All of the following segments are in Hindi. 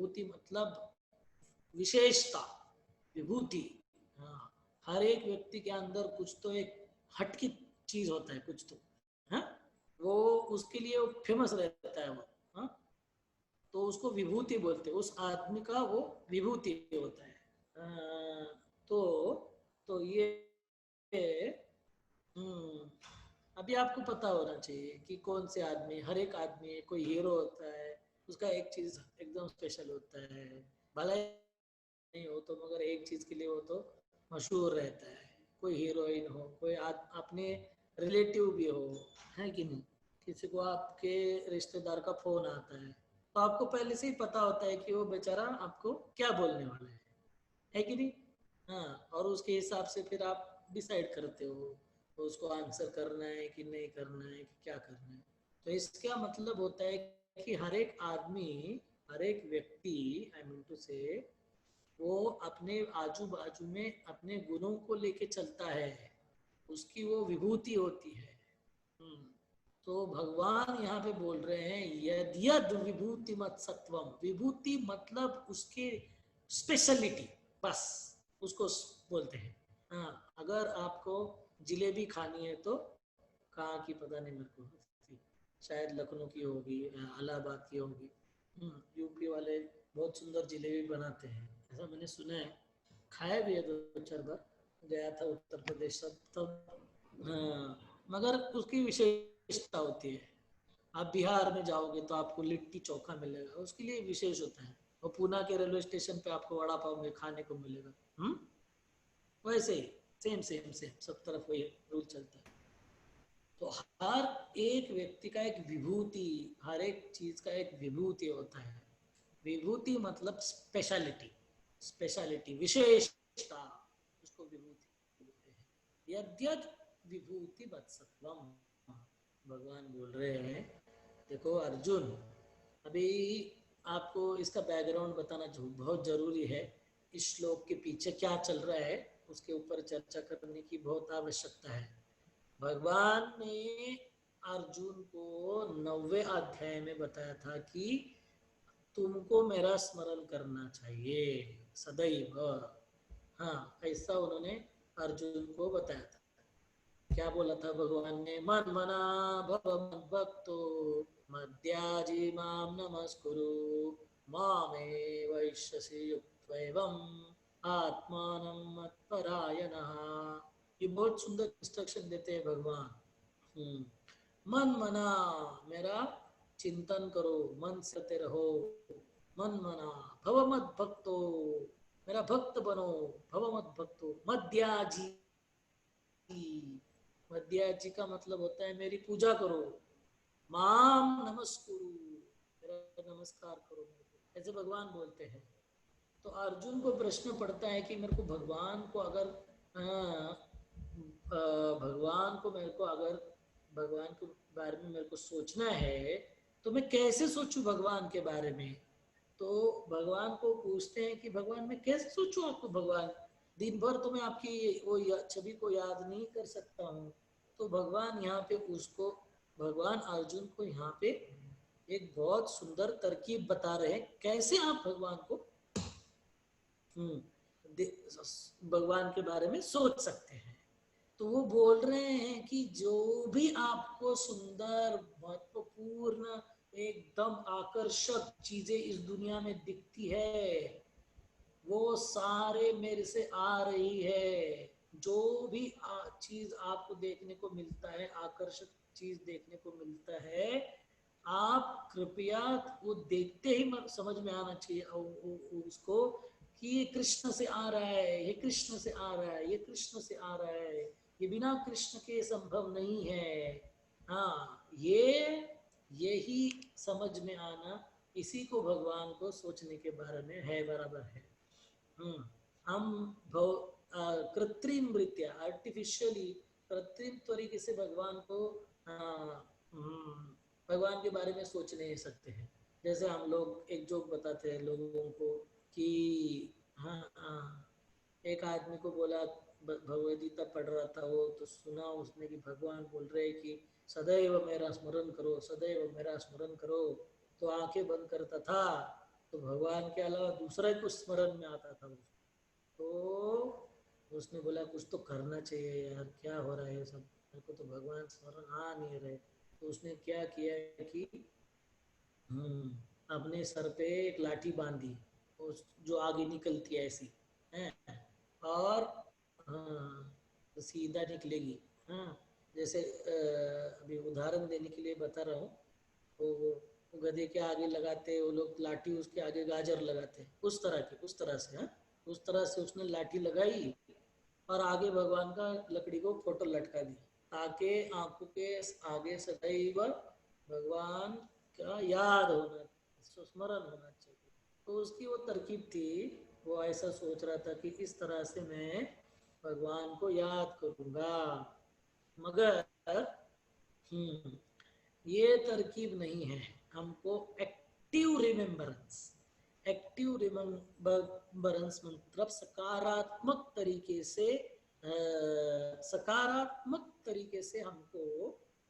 विभूति मतलब विशेषता, विभूति। हाँ, हर एक व्यक्ति के अंदर कुछ तो एक हटकी चीज होता है, कुछ तो, हाँ, वो उसके लिए वो फेमस रहता है वो, हाँ, तो उसको विभूति बोलते हैं, उस आदमी का वो विभूति होता है। तो ये अभी आपको पता होना चाहिए कि कौन से आदमी, हर एक आदमी, कोई हीरो होता है, उसका एक चीज एकदम स्पेशल होता है, भले नहीं हो तो मगर एक चीज के लिए वो तो मशहूर रहता है। कोई हीरोइन हो, कोई अपने रिलेटिव भी हो, है कि नहीं, किसी को आपके रिश्तेदार का फोन आता है तो आपको पहले से ही पता होता है कि वो बेचारा आपको क्या बोलने वाला है कि नहीं। हाँ, और उसके हिसाब से फिर आप डिसाइड करते हो तो उसको आंसर करना है कि नहीं करना है, कि क्या करना है। तो इसका मतलब होता है कि हर एक आदमी, हर एक व्यक्ति, आई मीन टू से, वो अपने आजू बाजू में अपने गुणों को लेके चलता है, उसकी वो विभूति होती है। तो भगवान यहाँ पे बोल रहे हैं यद यद विभूति मत सत्वम, विभूति मतलब उसके स्पेशलिटी, बस उसको बोलते हैं। हाँ, अगर आपको जिलेबी खानी है तो कहाँ की पता नहीं मेरे को, शायद लखनऊ की होगी, इलाहाबाद की होगी। यूपी वाले बहुत सुंदर जिलेबी बनाते हैं, ऐसा मैंने सुना है, खाया भी है दो चार बार, गया था उत्तर प्रदेश सब तब। हाँ, मगर उसकी विशेषता होती है। आप बिहार में जाओगे तो आपको लिट्टी चोखा मिलेगा, उसके लिए विशेष होता है। और पूना के रेलवे स्टेशन पे आपको वड़ा पाव में खाने को मिलेगा। वैसे ही सेम सेम सेम सब तरफ वही रूल चलता है। तो हर एक व्यक्ति का एक विभूति, हर एक चीज का एक विभूति होता है। विभूति मतलब स्पेशलिटी, स्पेशलिटी, विशेषता, उसको विभूति बोलते हैं। यद्यद विभूति वत्सत्वम, भगवान बोल रहे हैं, देखो अर्जुन, अभी आपको इसका बैकग्राउंड बताना बहुत जरूरी है। इस श्लोक के पीछे क्या चल रहा है उसके ऊपर चर्चा करने की बहुत आवश्यकता है। भगवान ने अर्जुन को 9वें अध्याय में बताया था कि तुमको मेरा स्मरण करना चाहिए सदैव। हाँ, ऐसा उन्होंने अर्जुन को बताया था। क्या बोला था भगवान ने? मन मना भव मद्भक्तो मद्याजी माम नमस्कुरु मामे वैश्यसि युक्त्वैवम् आत्मानं मत्परायणः। ये बहुत सुंदर इंस्ट्रक्शन देते हैं भगवान। मन मना, मेरा चिंतन करो, मन से रहो, मन मना भव मत भक्तो, मेरा भक्त बनो, भव मत भक्तो मद्याजी, मध्याजी का मतलब होता है मेरी पूजा करो, माम नमस्कुरु, मेरा नमस्कार करो मेरे को, ऐसे भगवान बोलते हैं। तो अर्जुन को प्रश्न पड़ता है कि मेरे को भगवान को अगर भगवान को मेरे को अगर भगवान के बारे में मेरे को सोचना है तो मैं कैसे सोचूं भगवान के बारे में। तो भगवान को पूछते हैं कि भगवान मैं कैसे सोचूं आपको, भगवान दिन भर तो मैं आपकी वो छवि को याद नहीं कर सकता हूँ। तो भगवान यहाँ पे उसको, भगवान अर्जुन को यहाँ पे एक बहुत सुंदर तरकीब बता रहे हैं कैसे आप भगवान को भगवान के बारे में सोच सकते हैं। तो वो बोल रहे हैं कि जो भी आपको सुंदर, महत्वपूर्ण, एकदम आकर्षक चीजें इस दुनिया में दिखती है वो सारे मेरे से आ रही है। जो भी चीज आपको देखने को मिलता है, आकर्षक चीज देखने को मिलता है, आप कृपया वो देखते ही समझ में आना चाहिए उसको कि ये कृष्ण से आ रहा है, ये कृष्ण से आ रहा है, ये कृष्ण से आ रहा है, ये बिना कृष्ण के संभव नहीं है। हाँ, यही समझ में आना, इसी को भगवान को सोचने के बारे में है, बराबर है। हम कृत्रिम रीत्या, आर्टिफिशियली, कृत्रिम तरीके से भगवान को भगवान के बारे में सोच नहीं सकते हैं। जैसे हम लोग एक जोक बताते हैं लोगों को कि एक आदमी को बोला, भगवद गीता पढ़ रहा था वो, तो सुना उसने कि भगवान बोल रहे कि सदैव मेरा स्मरण करो, सदैव मेरा स्मरण करो। तो आंखें बंद करता था तो भगवान के अलावा दूसरा ही कुछ स्मरण में आता था उसको। तो उसने बोला कुछ तो करना चाहिए यार, क्या हो रहा है ये सब, मेरे को तो भगवान स्मरण आ नहीं रहे। तो उसने क्या किया कि अपने सर पे एक लाठी बांधी, उस जो आगे निकलती है ऐसी है, और हाँ, तो सीधा निकलेगी। हाँ, जैसे अभी उदाहरण देने के लिए बता रहा हूँ, वो गधे के आगे लगाते वो लोग लाठी, उसके आगे गाजर लगाते, उस तरह की, उस तरह से, हाँ, उस तरह से उसने लाठी लगाई और आगे भगवान का लकड़ी को फोटो लटका दिया, ताकि आंखों के आगे सदैव भगवान का याद होना, स्मरण होना चाहिए। तो उसकी वो तरकीब थी, वो ऐसा सोच रहा था कि इस तरह से मैं भगवान को याद करूंगा। मगर ये तरकीब नहीं है। हमको एक्टिव रिमेम्बरेंस, एक्टिव रिमेम्बरेंस मतलब सकारात्मक तरीके से, सकारात्मक तरीके से हमको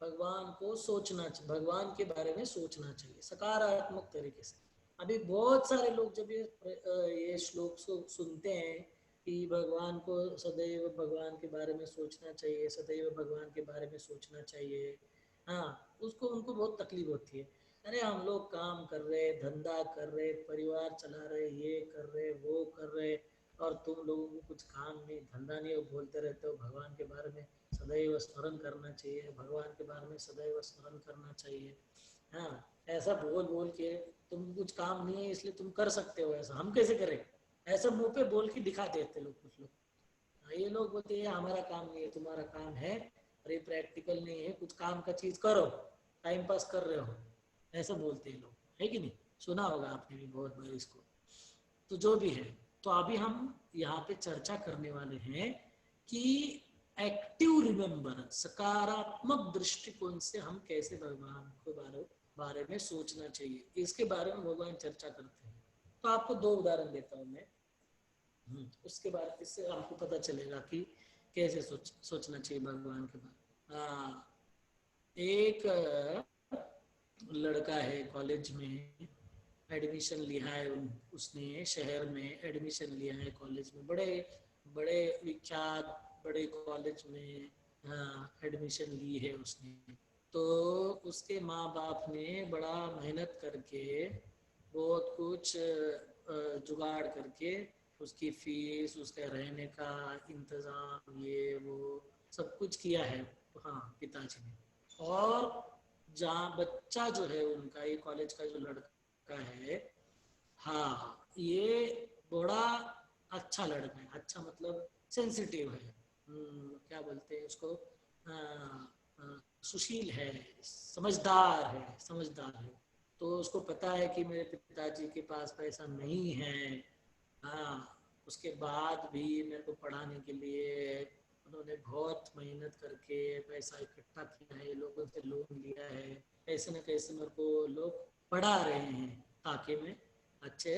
भगवान को सोचना, भगवान के बारे में सोचना चाहिए सकारात्मक तरीके से। अभी बहुत सारे लोग जब ये श्लोक सुनते हैं कि भगवान को सदैव भगवान के बारे में सोचना चाहिए, सदैव भगवान के बारे में सोचना चाहिए, हाँ, उसको उनको बहुत तकलीफ होती है। अरे हम लोग काम कर रहे, धंधा कर रहे, परिवार चला रहे, ये कर रहे, वो कर रहे, और तुम लोगों को कुछ काम नहीं धंधा नहीं, बोलते रहते हो भगवान के बारे में सदैव स्मरण करना चाहिए, भगवान के बारे में सदैव स्मरण करना चाहिए। हाँ, ऐसा बोल बोल के तुम कुछ काम नहीं है इसलिए तुम कर सकते हो ऐसा, हम कैसे करें? ऐसा मुंह पे बोल के दिखा देते लोग, कुछ लोग। ये लोग बोलते हैं हमारा काम नहीं है, तुम्हारा काम है, अरे प्रैक्टिकल नहीं है, कुछ काम का चीज करो, टाइम पास कर रहे हो, ऐसा बोलते हैं लोग, है कि नहीं? सुना होगा आपने भी बहुत बार इसको। तो जो भी है, तो अभी हम यहाँ पे चर्चा करने वाले हैं कि एक्टिव रिमेम्बरेंस, सकारात्मक दृष्टिकोण से हम कैसे भगवान के बारे में सोचना चाहिए, इसके बारे में भगवान चर्चा करते हैं। तो आपको दो उदाहरण देता हूँ मैं। उसके बाद इससे आपको पता चलेगा कि कैसे सोचना चाहिए भगवान के बारे में। हाँ, एक लड़का है, कॉलेज में एडमिशन लिया है, उसने शहर में एडमिशन लिया है कॉलेज में, बड़े बड़े विख्यात बड़े कॉलेज में, हाँ, एडमिशन ली है उसने। तो उसके माँ बाप ने बड़ा मेहनत करके बहुत कुछ जुगाड़ करके उसकी फीस, उसके रहने का इंतज़ाम, ये वो सब कुछ किया है, हाँ, पिताजी ने। और जहाँ बच्चा जो है उनका, ये कॉलेज का जो लड़का है, हाँ, ये बड़ा अच्छा लड़का है, अच्छा मतलब सेंसिटिव है, क्या बोलते हैं उसको, सुशील है, समझदार है, समझदार है। तो उसको पता है कि मेरे पिताजी के पास पैसा नहीं है, हाँ, उसके बाद भी मेरे को पढ़ाने के लिए उन्होंने बहुत मेहनत करके पैसा इकट्ठा किया है, लोगों से लोन लिया है, कैसे न कैसे मेरे को लोग पढ़ा रहे हैं ताकि मैं अच्छे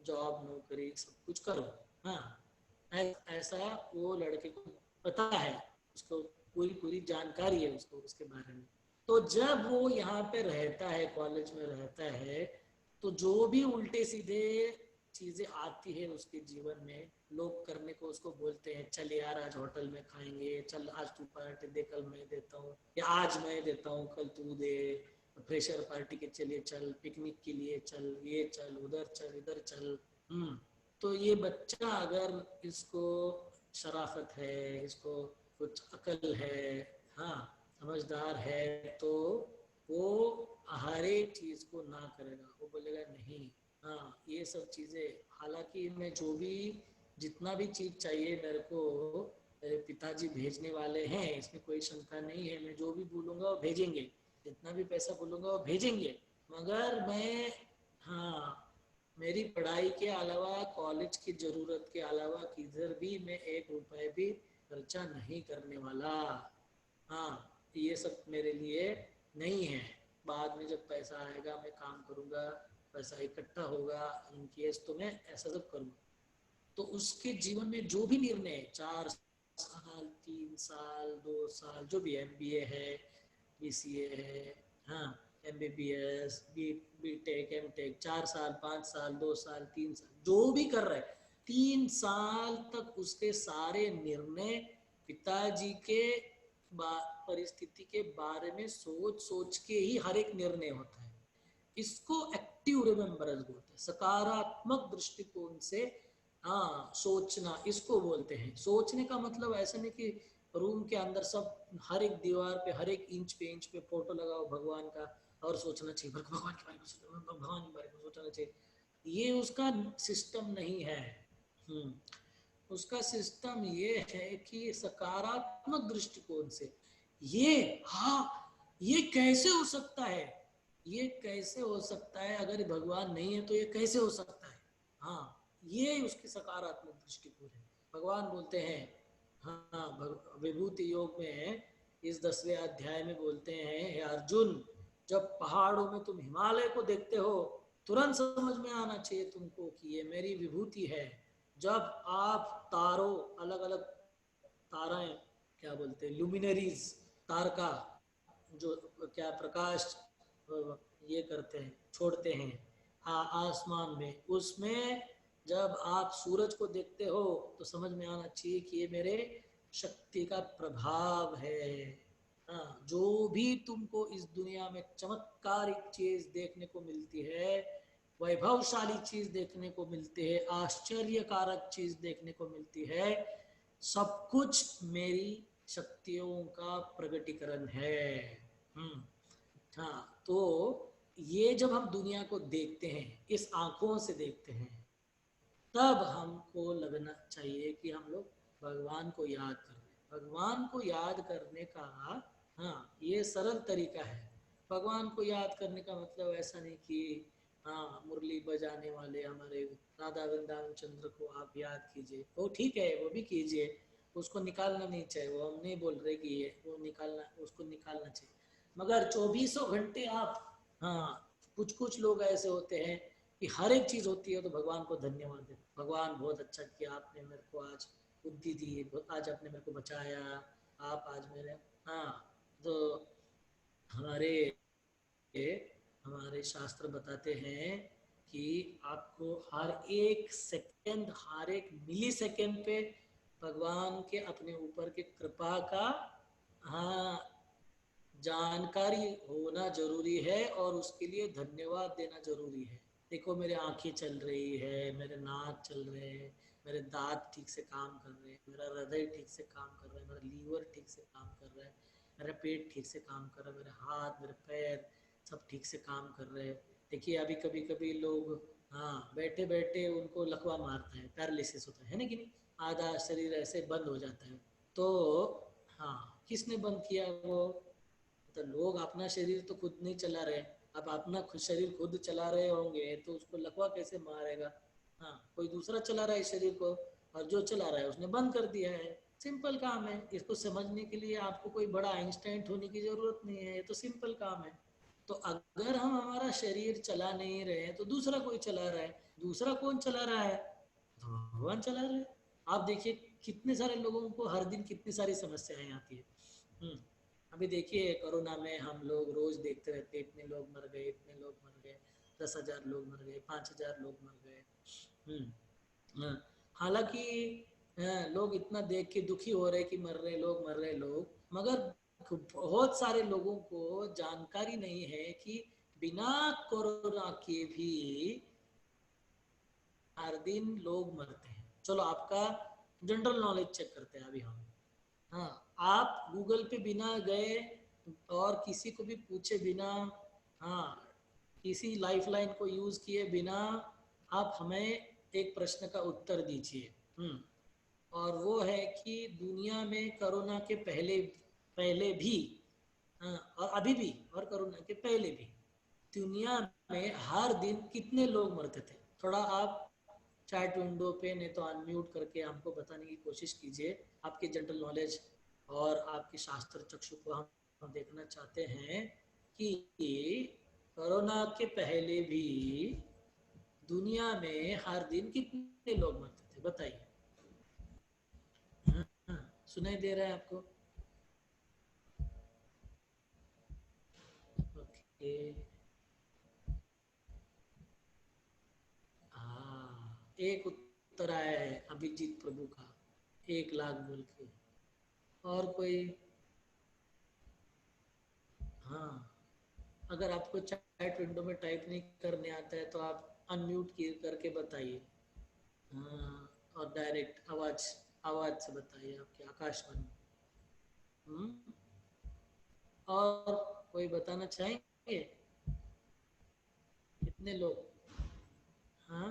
जॉब नौकरी सब कुछ करूँ। हाँ, ऐसा वो लड़के को पता है, उसको पूरी पूरी जानकारी है उसको उसके बारे में। तो जब वो यहाँ पे रहता है, कॉलेज में रहता है, तो जो भी उल्टे सीधे चीजें आती है उसके जीवन में, लोग करने को उसको बोलते हैं, चल यार आज होटल में खाएंगे, चल आज तू पार्टी दे, कल मैं देता हूँ, या आज मैं देता हूँ कल तू दे, फ्रेशर पार्टी के चलिए चल, पिकनिक के लिए चल, ये चल, उधर चल, इधर चल। तो ये बच्चा अगर इसको शराफत है, इसको कुछ अकल है, हाँ, समझदार है, तो वो हर एक चीज को ना करेगा, वो बोलेगा नहीं, हाँ, ये सब चीजें, हालांकि मैं जो भी जितना भी चीज चाहिए मेरे को, मेरे पिताजी भेजने वाले हैं, इसमें कोई शंका नहीं है, मैं जो भी बोलूंगा वो भेजेंगे, जितना भी पैसा बोलूंगा वो भेजेंगे, मगर मैं, हाँ, मेरी पढ़ाई के अलावा, कॉलेज की जरूरत के अलावा किधर भी मैं एक रुपए भी खर्चा नहीं करने वाला। हाँ, ये सब मेरे लिए नहीं है, बाद में जब पैसा आएगा मैं काम करूंगा, पैसा इकट्ठा होगा, इन केस तो मैं ऐसा सब करूंगा। तो उसके जीवन में जो भी निर्णय, 4 साल, 3 साल, 2 साल, जो भी MBA है, BCA है, हाँ, MBBS, BTech, MTech, 4 साल, 5 साल, 2 साल, 3 साल, जो भी कर रहा है, 3 साल तक उसके सारे निर्णय पिताजी के परिस्थिति के बारे में सोच सोच के ही हर एक निर्णय होता है। इसको एक्टिव रिमेम्बरेंस बोलते हैं, सकारात्मक दृष्टिकोण से हाँ सोचना इसको बोलते हैं। सोचने का मतलब ऐसा नहीं कि रूम के अंदर सब हर एक दीवार पे हर एक इंच पे फोटो लगाओ भगवान का और सोचना चाहिए भगवान के बारे में सोचना, भगवान के बारे में सोचना चाहिए, ये उसका सिस्टम नहीं है। उसका सिस्टम ये है कि सकारात्मक दृष्टिकोण से ये हाँ ये कैसे हो सकता है, ये कैसे हो सकता है, अगर भगवान नहीं है तो ये कैसे हो सकता है, हाँ ये उसकी सकारात्मक दृष्टिकोण है। भगवान बोलते हैं हाँ विभूति योग में इस 10वें अध्याय में बोलते हैं, हे अर्जुन जब पहाड़ों में तुम हिमालय को देखते हो तुरंत समझ में आना चाहिए तुमको कि ये मेरी विभूति है। जब आप तारों अलग अलग ताराएं क्या बोलते हैं लुमिनरीज तारका जो क्या प्रकाश ये करते हैं छोड़ते हैं आसमान में, उसमें जब आप सूरज को देखते हो तो समझ में आना चाहिए कि ये मेरे शक्ति का प्रभाव है। हाँ जो भी तुमको इस दुनिया में चमत्कारिक चीज देखने को मिलती है, वैभवशाली चीज देखने को मिलती है, आश्चर्यकारक चीज देखने को मिलती है, सब कुछ मेरी शक्तियों का प्रकटीकरण है। हाँ तो ये जब हम दुनिया को देखते हैं इस आंखों से देखते हैं तब हमको लगना चाहिए कि हम लोग भगवान को याद कर रहे हैं। भगवान को याद करने का हाँ ये सरल तरीका है। भगवान को याद करने का मतलब ऐसा नहीं कि हाँ मुरली बजाने वाले हमारे राधा वृंदावन चंद्र को आप याद कीजिए, वो ठीक है वो भी कीजिए, उसको निकालना नहीं चाहिए, वो हम नहीं बोल रहे कि ये वो निकालना उसको निकालना चाहिए, मगर 24 घंटे आप हाँ कुछ कुछ लोग ऐसे होते हैं कि हर एक चीज होती है तो भगवान को धन्यवाद दे, भगवान बहुत अच्छा किया आपने मेरे को आज बुद्धि दी, आज आपने मेरे को बचाया, आप आज मेरे हाँ तो हमारे हमारे शास्त्र बताते हैं कि आपको हर एक सेकंड हर एक मिली सेकंड पे भगवान के अपने ऊपर के कृपा का हाँ जानकारी होना जरूरी है और उसके लिए धन्यवाद देना जरूरी है। देखो मेरे आंखें चल रही है, मेरे नाक चल रहे हैं, मेरे दांत ठीक से काम कर रहे हैं, मेरा हृदय ठीक से काम कर रहा है, मेरा लीवर ठीक से काम कर रहा है, मेरा पेट ठीक से काम कर रहा है, मेरे हाथ मेरे पैर सब ठीक से काम कर रहे हैं। देखिए अभी कभी कभी लोग हाँ बैठे बैठे उनको लकवा मारता है, पैरालिसिस होता है ना कि नहीं, आधा शरीर ऐसे बंद हो जाता है। तो हाँ किसने बंद किया वो, तो लोग अपना शरीर तो खुद नहीं चला रहे, अब अपना शरीर खुद चला रहे होंगे तो उसको लकवा कैसे मारेगा, हाँ कोई दूसरा चला रहा है शरीर को और जो चला रहा है उसने बंद कर दिया है। सिंपल काम है, इसको समझने के लिए आपको कोई बड़ा आइंस्टाइन होने की जरूरत नहीं है, ये तो सिंपल काम है। तो अगर हम हमारा शरीर चला नहीं रहे हैं तो दूसरा कोई चला रहा है, दूसरा कौन चला रहा है, तो भगवान चला रहे हैं। आप देखिए कितने सारे लोगों को हर दिन कितनी सारी समस्याएं आती है। अभी देखिए कोरोना में हम लोग रोज देखते रहते इतने लोग मर गए, इतने लोग मर गए, 10,000 लोग मर गए, 5,000 लोग मर गए। हाँ, हालांकि लोग इतना देख के दुखी हो रहे कि मर रहे लोग, मगर बहुत सारे लोगों को जानकारी नहीं है कि बिना कोरोना के भी हर दिन लोग मरते हैं। चलो आपका जनरल नॉलेज चेक करते हैं अभी हम। हाँ आप गूगल पे बिना गए और किसी को भी पूछे बिना हाँ किसी लाइफलाइन को यूज किए बिना आप हमें एक प्रश्न का उत्तर दीजिए। और वो है कि दुनिया में कोरोना के पहले पहले भी हाँ, और अभी भी और कोरोना के पहले भी दुनिया में हर दिन कितने लोग मरते थे, थोड़ा आप चैट विंडो पे नहीं तो अनम्यूट करके हमको बताने की कोशिश कीजिए। आपके जनरल नॉलेज और आपके शास्त्र चक्षु को हम देखना चाहते हैं कि कोरोना के पहले भी दुनिया में हर दिन कितने लोग मरते थे, बताइए। हाँ, सुनाई दे रहा है आपको? ओके। ये हाँ, एक उत्तर आया है अभिजीत प्रभु का, 1 लाख बोल के। और कोई? हाँ, अगर आपको चैट विंडो में टाइप नहीं करने आता है तो आप अनम्यूट करके बताइए। हाँ, और डायरेक्ट आवाज आवाज से बताइए आपके आकाशवाणी। हम्म, और कोई बताना चाहेंगे? कितने लोग? हाँ,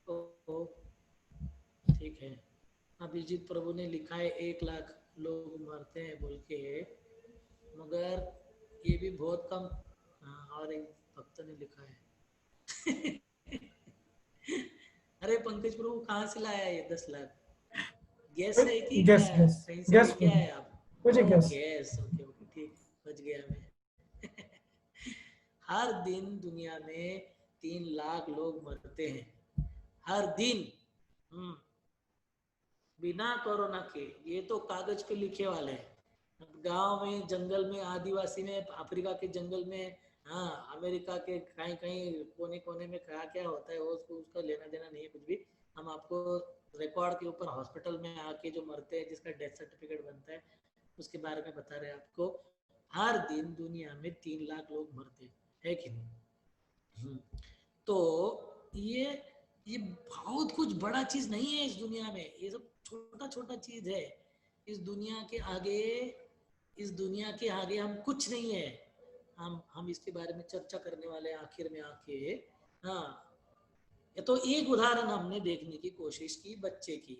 ओ, ठीक है। अभिजीत प्रभु ने लिखा है 1 लाख लोग मरते हैं बोल के, मगर ये भी बहुत कम। हाँ, और एक भक्त ने लिखा है। अरे पंकज प्रभु कहाँ से लाया ये 10 लाख? गैस है कि क्या गैस गैस कहीं से गैस लेके मुझे आए आप? मुझे ओ गैस। गैस, ओके ओके, ठीक, बच गया मैं। हर दिन दुनिया में 3 लाख लोग मरते हैं, हर दिन। हम्म, बिना कोरोना के। ये तो कागज पे लिखे वाले हैं। गांव में, जंगल में, आदिवासी में, अफ्रीका के जंगल में, हाँ, अमेरिका के कहीं कहीं कोने कोने में क्या क्या होता है वो उसको उसका लेना देना नहीं है कुछ भी। हम आपको रिकॉर्ड के ऊपर हॉस्पिटल में आके जो मरते हैं जिसका डेथ सर्टिफिकेट बनता है उसके बारे में बता रहे हैं आपको। हर दिन दुनिया में 3 लाख लोग मरते हैं, है कि नहीं? हम्म, तो ये ये बहुत कुछ बड़ा चीज नहीं है इस दुनिया में, ये सब छोटा छोटा चीज है। इस दुनिया के आगे, इस दुनिया के आगे हम कुछ नहीं है। हम इसके बारे में चर्चा करने वाले हैं आखिर में आके। हाँ, ये तो एक उदाहरण हमने देखने की कोशिश की बच्चे की।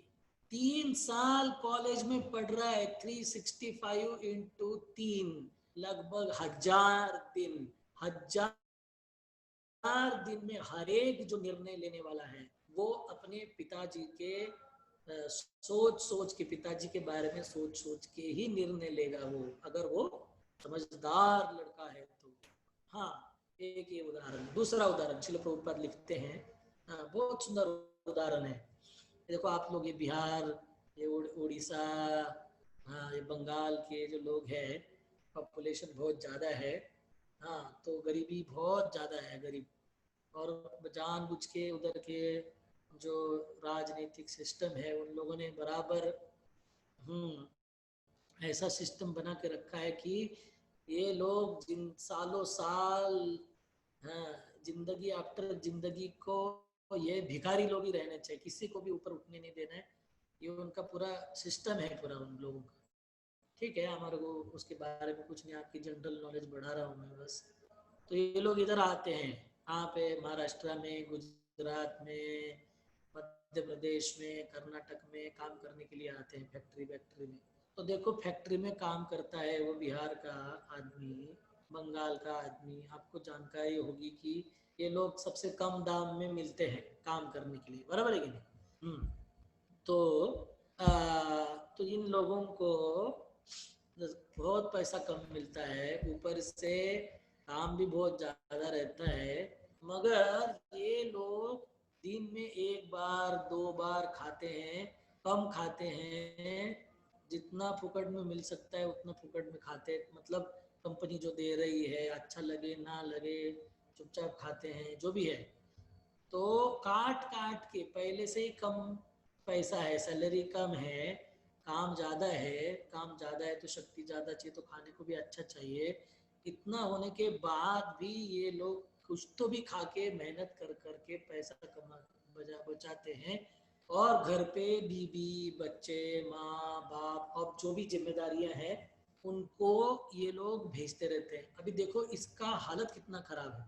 3 साल कॉलेज में पढ़ रहा है, 365 × 3, लगभग 1000 दिन। 1000 दिन में हर एक जो निर्णय लेने वाला है वो अपने पिताजी के सोच सोच के, पिताजी के बारे में सोच सोच के ही निर्णय लेगा वो, अगर वो समझदार लड़का है तो। हाँ, एक ये उदाहरण। दूसरा उदाहरण शिल प्रभुपाद लिखते हैं, बहुत सुंदर उदाहरण है। देखो आप लोग, ये बिहार, ये उड़ीसा, हाँ, ये बंगाल के जो लोग हैं, पॉपुलेशन बहुत ज़्यादा है। हाँ, तो गरीबी बहुत ज़्यादा है, गरीब। और जानबूझ के उधर के जो राजनीतिक सिस्टम है उन लोगों ने बराबर ऐसा सिस्टम बना के रखा है कि ये लोग जिन सालों साल, हाँ, जिंदगी आफ्टर जिंदगी को ये भिखारी लोग ही रहने चाहिए, किसी को भी ऊपर उठने नहीं देना है। ये उनका पूरा सिस्टम है, पूरा उन लोगों का। ठीक है, हमारे को उसके बारे में कुछ नहीं, आपकी जनरल नॉलेज बढ़ा रहा हूँ मैं बस। तो ये लोग इधर आते हैं, यहाँ पे महाराष्ट्र में, गुजरात में, मध्य प्रदेश में, कर्नाटक में काम करने के लिए आते हैं फैक्ट्री वैक्ट्री में। तो देखो फैक्ट्री में काम करता है वो बिहार का आदमी, बंगाल का आदमी, आपको जानकारी होगी कि ये लोग सबसे कम दाम में मिलते हैं काम करने के लिए, बराबर है कि नहीं? तो तो इन लोगों को बहुत पैसा कम मिलता है, ऊपर से काम भी बहुत ज़्यादा रहता है, मगर ये लोग दिन में 1 बार 2 बार खाते हैं, कम खाते हैं। जितना फुकट में मिल सकता है उतना फुकट में खाते हैं, मतलब कंपनी जो दे रही है, अच्छा लगे ना लगे, चुपचाप खाते हैं, जो भी है। तो काट काट के, पहले से ही कम पैसा है, सैलरी कम है, काम ज़्यादा है, काम ज़्यादा है तो शक्ति ज़्यादा चाहिए, तो खाने को भी अच्छा चाहिए। इतना होने के बाद भी ये लोग कुछ तो भी खा के, मेहनत कर करके पैसा कमा बचाते हैं, और घर पे बीबी बच्चे, माँ बाप और जो भी जिम्मेदारियां हैं उनको ये लोग भेजते रहते हैं। अभी देखो इसका हालत कितना खराब है,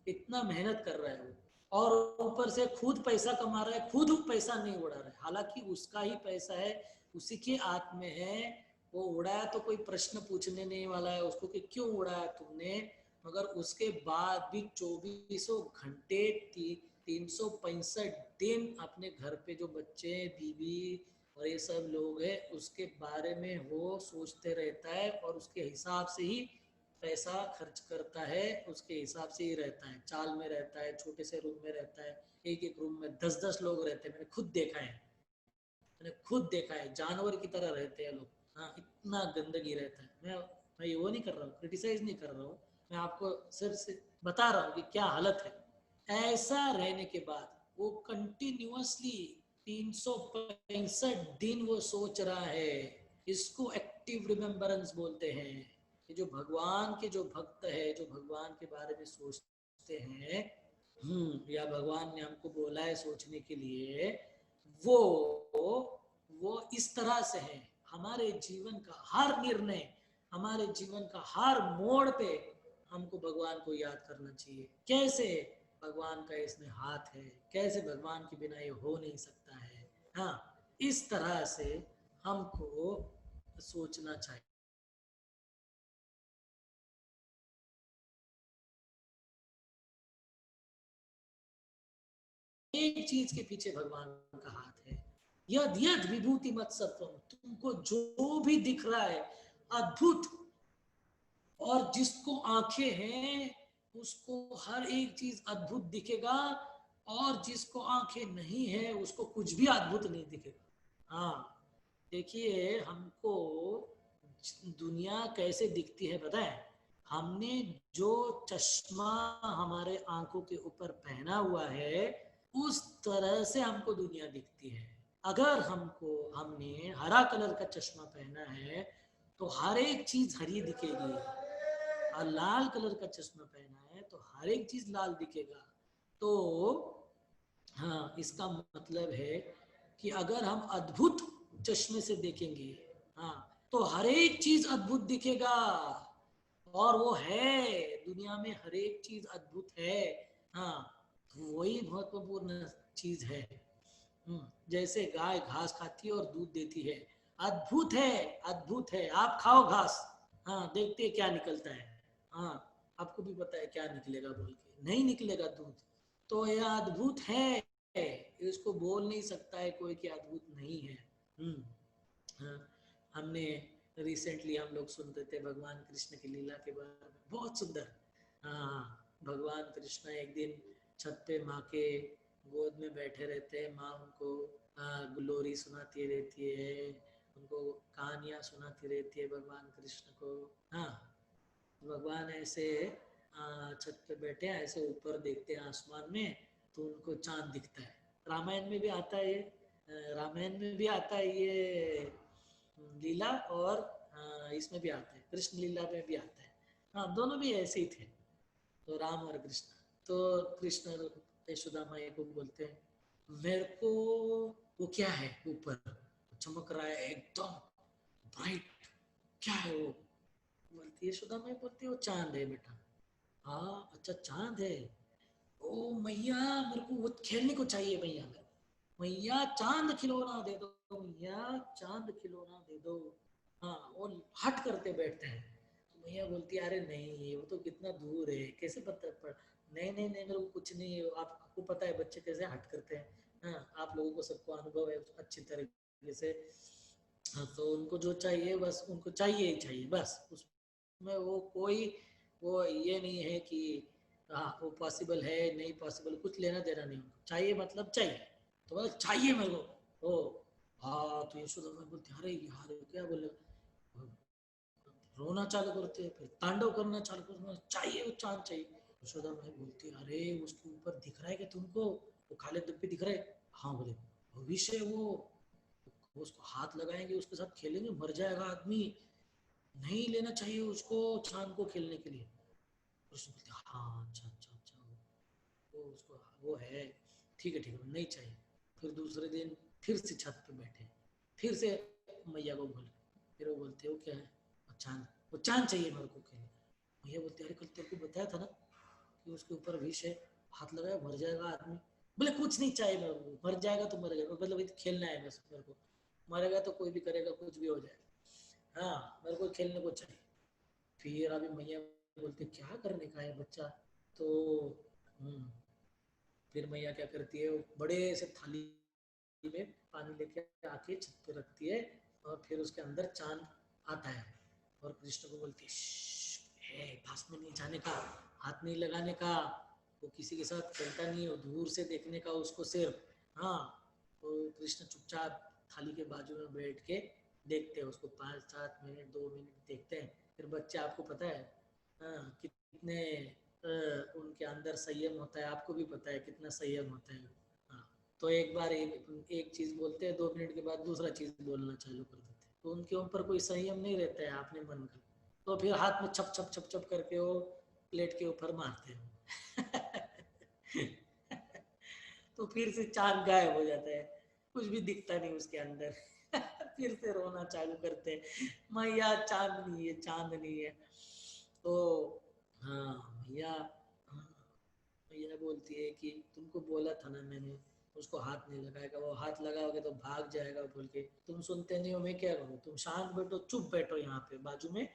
इतना मेहनत कर रहा है वो, और ऊपर से खुद पैसा कमा रहा है, खुद पैसा नहीं उड़ा रहा है, हालांकि उसका ही पैसा है, उसी के हाथ में है। वो उड़ाया तो कोई प्रश्न पूछने नहीं वाला है उसको कि क्यों उड़ाया तुमने, मगर उसके बाद भी 2400 घंटे, 365 दिन अपने घर पे जो बच्चे, बीवी और ये सब लोग हैं उसके बारे में वो सोचते रहता है, और उसके हिसाब से ही पैसा खर्च करता है, उसके हिसाब से ही रहता है, चाल में रहता है, छोटे से रूम में रहता है, एक एक रूम में 10-10 लोग रहते हैं, मैंने खुद देखा है। मैंने खुद देखा है, जानवर की तरह रहते हैं लोग। हाँ, इतना गंदगी रहता है। मैं ये वो नहीं कर रहा हूँ, क्रिटिसाइज नहीं कर रहा हूँ, मैं आपको सिर्फ से बता रहा हूँ कि क्या हालत है। ऐसा रहने के बाद वो कंटिन्यूअसली 365 दिन वो सोच रहा है। इसको एक्टिव रिमेम्बरेंस बोलते हैं। ये जो भगवान के जो भक्त है, जो भगवान के बारे में सोचते हैं, या भगवान ने हमको बोला है सोचने के लिए, वो वो इस तरह से है। हमारे जीवन का हर निर्णय, हमारे जीवन का हर मोड़ पे हमको भगवान को याद करना चाहिए। कैसे भगवान का इसमें हाथ है, कैसे भगवान के बिना ये हो नहीं सकता है। हाँ, इस तरह से हमको सोचना चाहिए। एक चीज के पीछे भगवान का हाथ है। यद यद विभूति मत सत्वम, तुमको जो भी दिख रहा है अद्भुत, और जिसको आंखें हैं उसको हर एक चीज अद्भुत दिखेगा, और जिसको आंखें नहीं है उसको कुछ भी अद्भुत नहीं दिखेगा। हाँ, देखिए हमको दुनिया कैसे दिखती है पता है? हमने जो चश्मा हमारे आंखों के ऊपर पहना हुआ है, उस तरह से हमको दुनिया दिखती है। अगर हमको हमने हरा कलर का चश्मा पहना है तो हर एक चीज हरी दिखेगी, और लाल कलर का चश्मा पहना है तो हर एक चीज लाल दिखेगा। तो हाँ, इसका मतलब है कि अगर हम अद्भुत चश्मे से देखेंगे, हाँ, तो हर एक चीज अद्भुत दिखेगा। और वो है, दुनिया में हर एक चीज अद्भुत है। हाँ, तो वही महत्वपूर्ण चीज है। जैसे गाय घास खाती है और दूध देती है, अद्भुत है, अद्भुत है। आप खाओ घास, हाँ, देखते हैं क्या निकलता है। हाँ, आपको भी पता है क्या निकलेगा, बोल के नहीं निकलेगा दूध। तो यह अद्भुत है, इसको बोल नहीं सकता है कोई कि अद्भुत नहीं है। हाँ, हमने रिसेंटली हम लोग सुनते थे भगवान कृष्ण की लीला के बारे में, बहुत सुंदर। हाँ, भगवान कृष्ण एक दिन छत पे माँ के गोद में बैठे रहते हैं। माँ उनको ग्लोरी सुनाती रहती है, उनको कहानियाँ सुनाती रहती है भगवान कृष्ण को। हाँ, भगवान ऐसे छत पे बैठे हैं, ऐसे ऊपर देखते हैं आसमान में, तो उनको चांद दिखता है। रामायण में भी आता है ये, रामायण में भी आता है ये लीला, और इसमें भी आता है, कृष्ण लीला में भी आता है। हाँ, दोनों भी ऐसे ही थे, तो राम और कृष्ण। तो कृष्ण यशोदा माई को बोलते हैं, मेरे को वो क्या है ऊपर चमक रहा है एकदम ब्राइट, क्या है वो? बोलती है यशोदा माई, बोलती है वो चांद है बेटा। हाँ, अच्छा चांद है। ओ मैया, मेरे को वो खेलने को चाहिए मैया, मैया चांद खिलौना दे दो, मैया चांद खिलौना दे दो। हाँ, वो हट करते बैठते हैं। तो मैया बोलती है, अरे नहीं, वो तो कितना दूर है, कैसे पता पड़। नहीं नहीं नहीं, मेरे को कुछ नहीं है। आपको पता है बच्चे कैसे हट करते हैं। हाँ, आप लोगों को सबको अनुभव है अच्छी तरीके से। हाँ, तो उनको जो चाहिए बस उनको चाहिए ही चाहिए, बस उसमें वो कोई वो ये नहीं है कि हाँ वो पॉसिबल है नहीं पॉसिबल, कुछ लेना देना नहीं। चाहिए मतलब चाहिए, तो बस चाहिए मेरे को। ओ हाँ, तो यशोदा माँ बोलती, अरे यार क्या बोले, रोना चालू करते हैं, फिर तांडव करना चालू करना, चाहिए वो चांद चाहिए। यशोदा माँ बोलती, अरे उसके ऊपर दिख रहा है क्या तुमको, वो काले धब्बे दिख रहे? हाँ बोले, भविष्य है वो उसको हाथ लगाएंगे, उसके साथ खेलेंगे, मर जाएगा आदमी, नहीं लेना चाहिए उसको चांद को खेलने के लिए। कृष्ण बोलते, हाँ अच्छा अच्छा अच्छा, वो उसको वो है, ठीक है नहीं चाहिए। फिर दूसरे दिन फिर से छत पे बैठे, फिर से मैया को बोले, फिर वो बोलते हो क्या है, वो चांद चाहिए मेरे को खेलने। मैया बोलते, अरे कल तेरे को बताया था ना कि उसके ऊपर विष है, हाथ लगाया मर जाएगा आदमी। बोले कुछ नहीं चाहिए मेरे को, मर जाएगा तो मर जाएगा, मतलब खेलना है बस मेरे को, मरेगा तो कोई भी करेगा, कुछ भी हो जाएगा, हाँ मेरे को खेलने को चाहिए। फिर अभी मैया बोलते क्या करने का है बच्चा। तो हम्म, फिर मैया क्या करती है, वो बड़े से थाली में पानी लेके आके छत पे रखती है, और फिर उसके अंदर चांद आता है, और कृष्ण को बोलती है, पास में नहीं जाने का, हाथ नहीं लगाने का, वो किसी के साथ खेलता नहीं, वो दूर से देखने का उसको सिर्फ। हाँ, तो कृष्ण चुपचाप थाली के बाजू में बैठ के देखते हैं उसको, 5-7 मिनट 2 मिनट देखते हैं। फिर बच्चे, आपको पता है कितने उनके अंदर संयम होता है, आपको भी पता है कितना संयम होता है। हाँ, तो एक बार एक चीज बोलते हैं, 2 मिनट के बाद दूसरा चीज बोलना चालू कर देते हैं, तो उनके ऊपर कोई संयम नहीं रहता है आपने मन का, तो फिर हाथ में छप छप छप छप करके वो प्लेट के ऊपर मारते हैं। तो फिर से चांद गायब हो जाता है, कुछ भी दिखता नहीं उसके अंदर। फिर से रोना चालू करते हैं, मैया चांद नहीं है, चांद नहीं है। तो हाँ भैया, हाँ, भैया बोलती है कि तुमको बोला था ना मैंने, उसको हाथ नहीं लगाएगा, वो हाथ लगाओगे तो भाग जाएगा बोल के, तुम सुनते नहीं हो, मैं क्या करूँ, तुम शांत बैठो, चुप बैठो यहाँ पे बाजू में,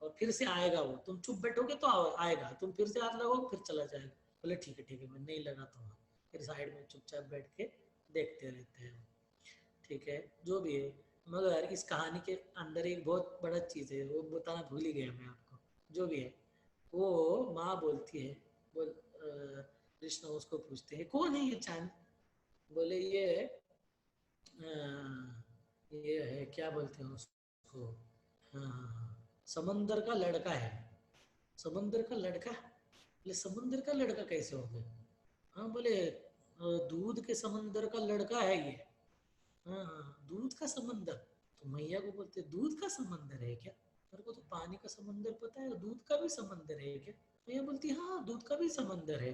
और फिर से आएगा वो, तुम चुप बैठोगे तो आएगा, तुम फिर से हाथ लगाओ फिर चला जाएगा। बोले ठीक है, मैं नहीं लगाता हूँ। फिर साइड में चुपचाप बैठ के देखते रहते हैं। ठीक है, जो भी है, मगर इस कहानी के अंदर एक बहुत बड़ा चीज है, वो बताना भूल ही गया मैं आपको। जो भी है, वो माँ बोलती है, बोल कृष्ण उसको पूछते हैं कौन है ये चांद, बोले ये है, क्या बोलते हैं उसको, समंदर का लड़का है। समंदर का लड़का, बोले समंदर का लड़का कैसे हो गया? हाँ बोले दूध के समंदर का लड़का है ये। हाँ, दूध का समंदर। तो मैया को बोलते दूध का समंदर है क्या? मेरे को तो पानी का समंदर पता है, दूध का भी समंदर है क्या? मैया बोलती हाँ, दूध का भी समंदर है।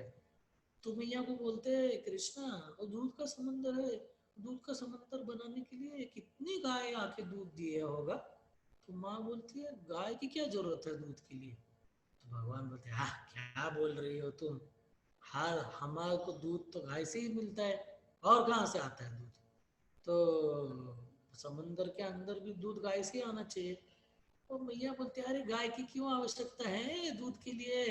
तो मैया को बोलते कृष्णा, और दूध का समंदर है, दूध का समंदर बनाने के लिए कितनी गाय आके दूध दिया होगा? तो माँ बोलती है गाय की क्या जरूरत है दूध के लिए? तो भगवान बोलते हाँ, क्या बोल रही हो तुम, हाँ हमारे को दूध तो गाय से ही मिलता है, और कहाँ से आता है दूध? तो समुंदर के अंदर भी दूध गाय से आना चाहिए। तो मैया बोलते अरे गाय की क्यों आवश्यकता है दूध के लिए?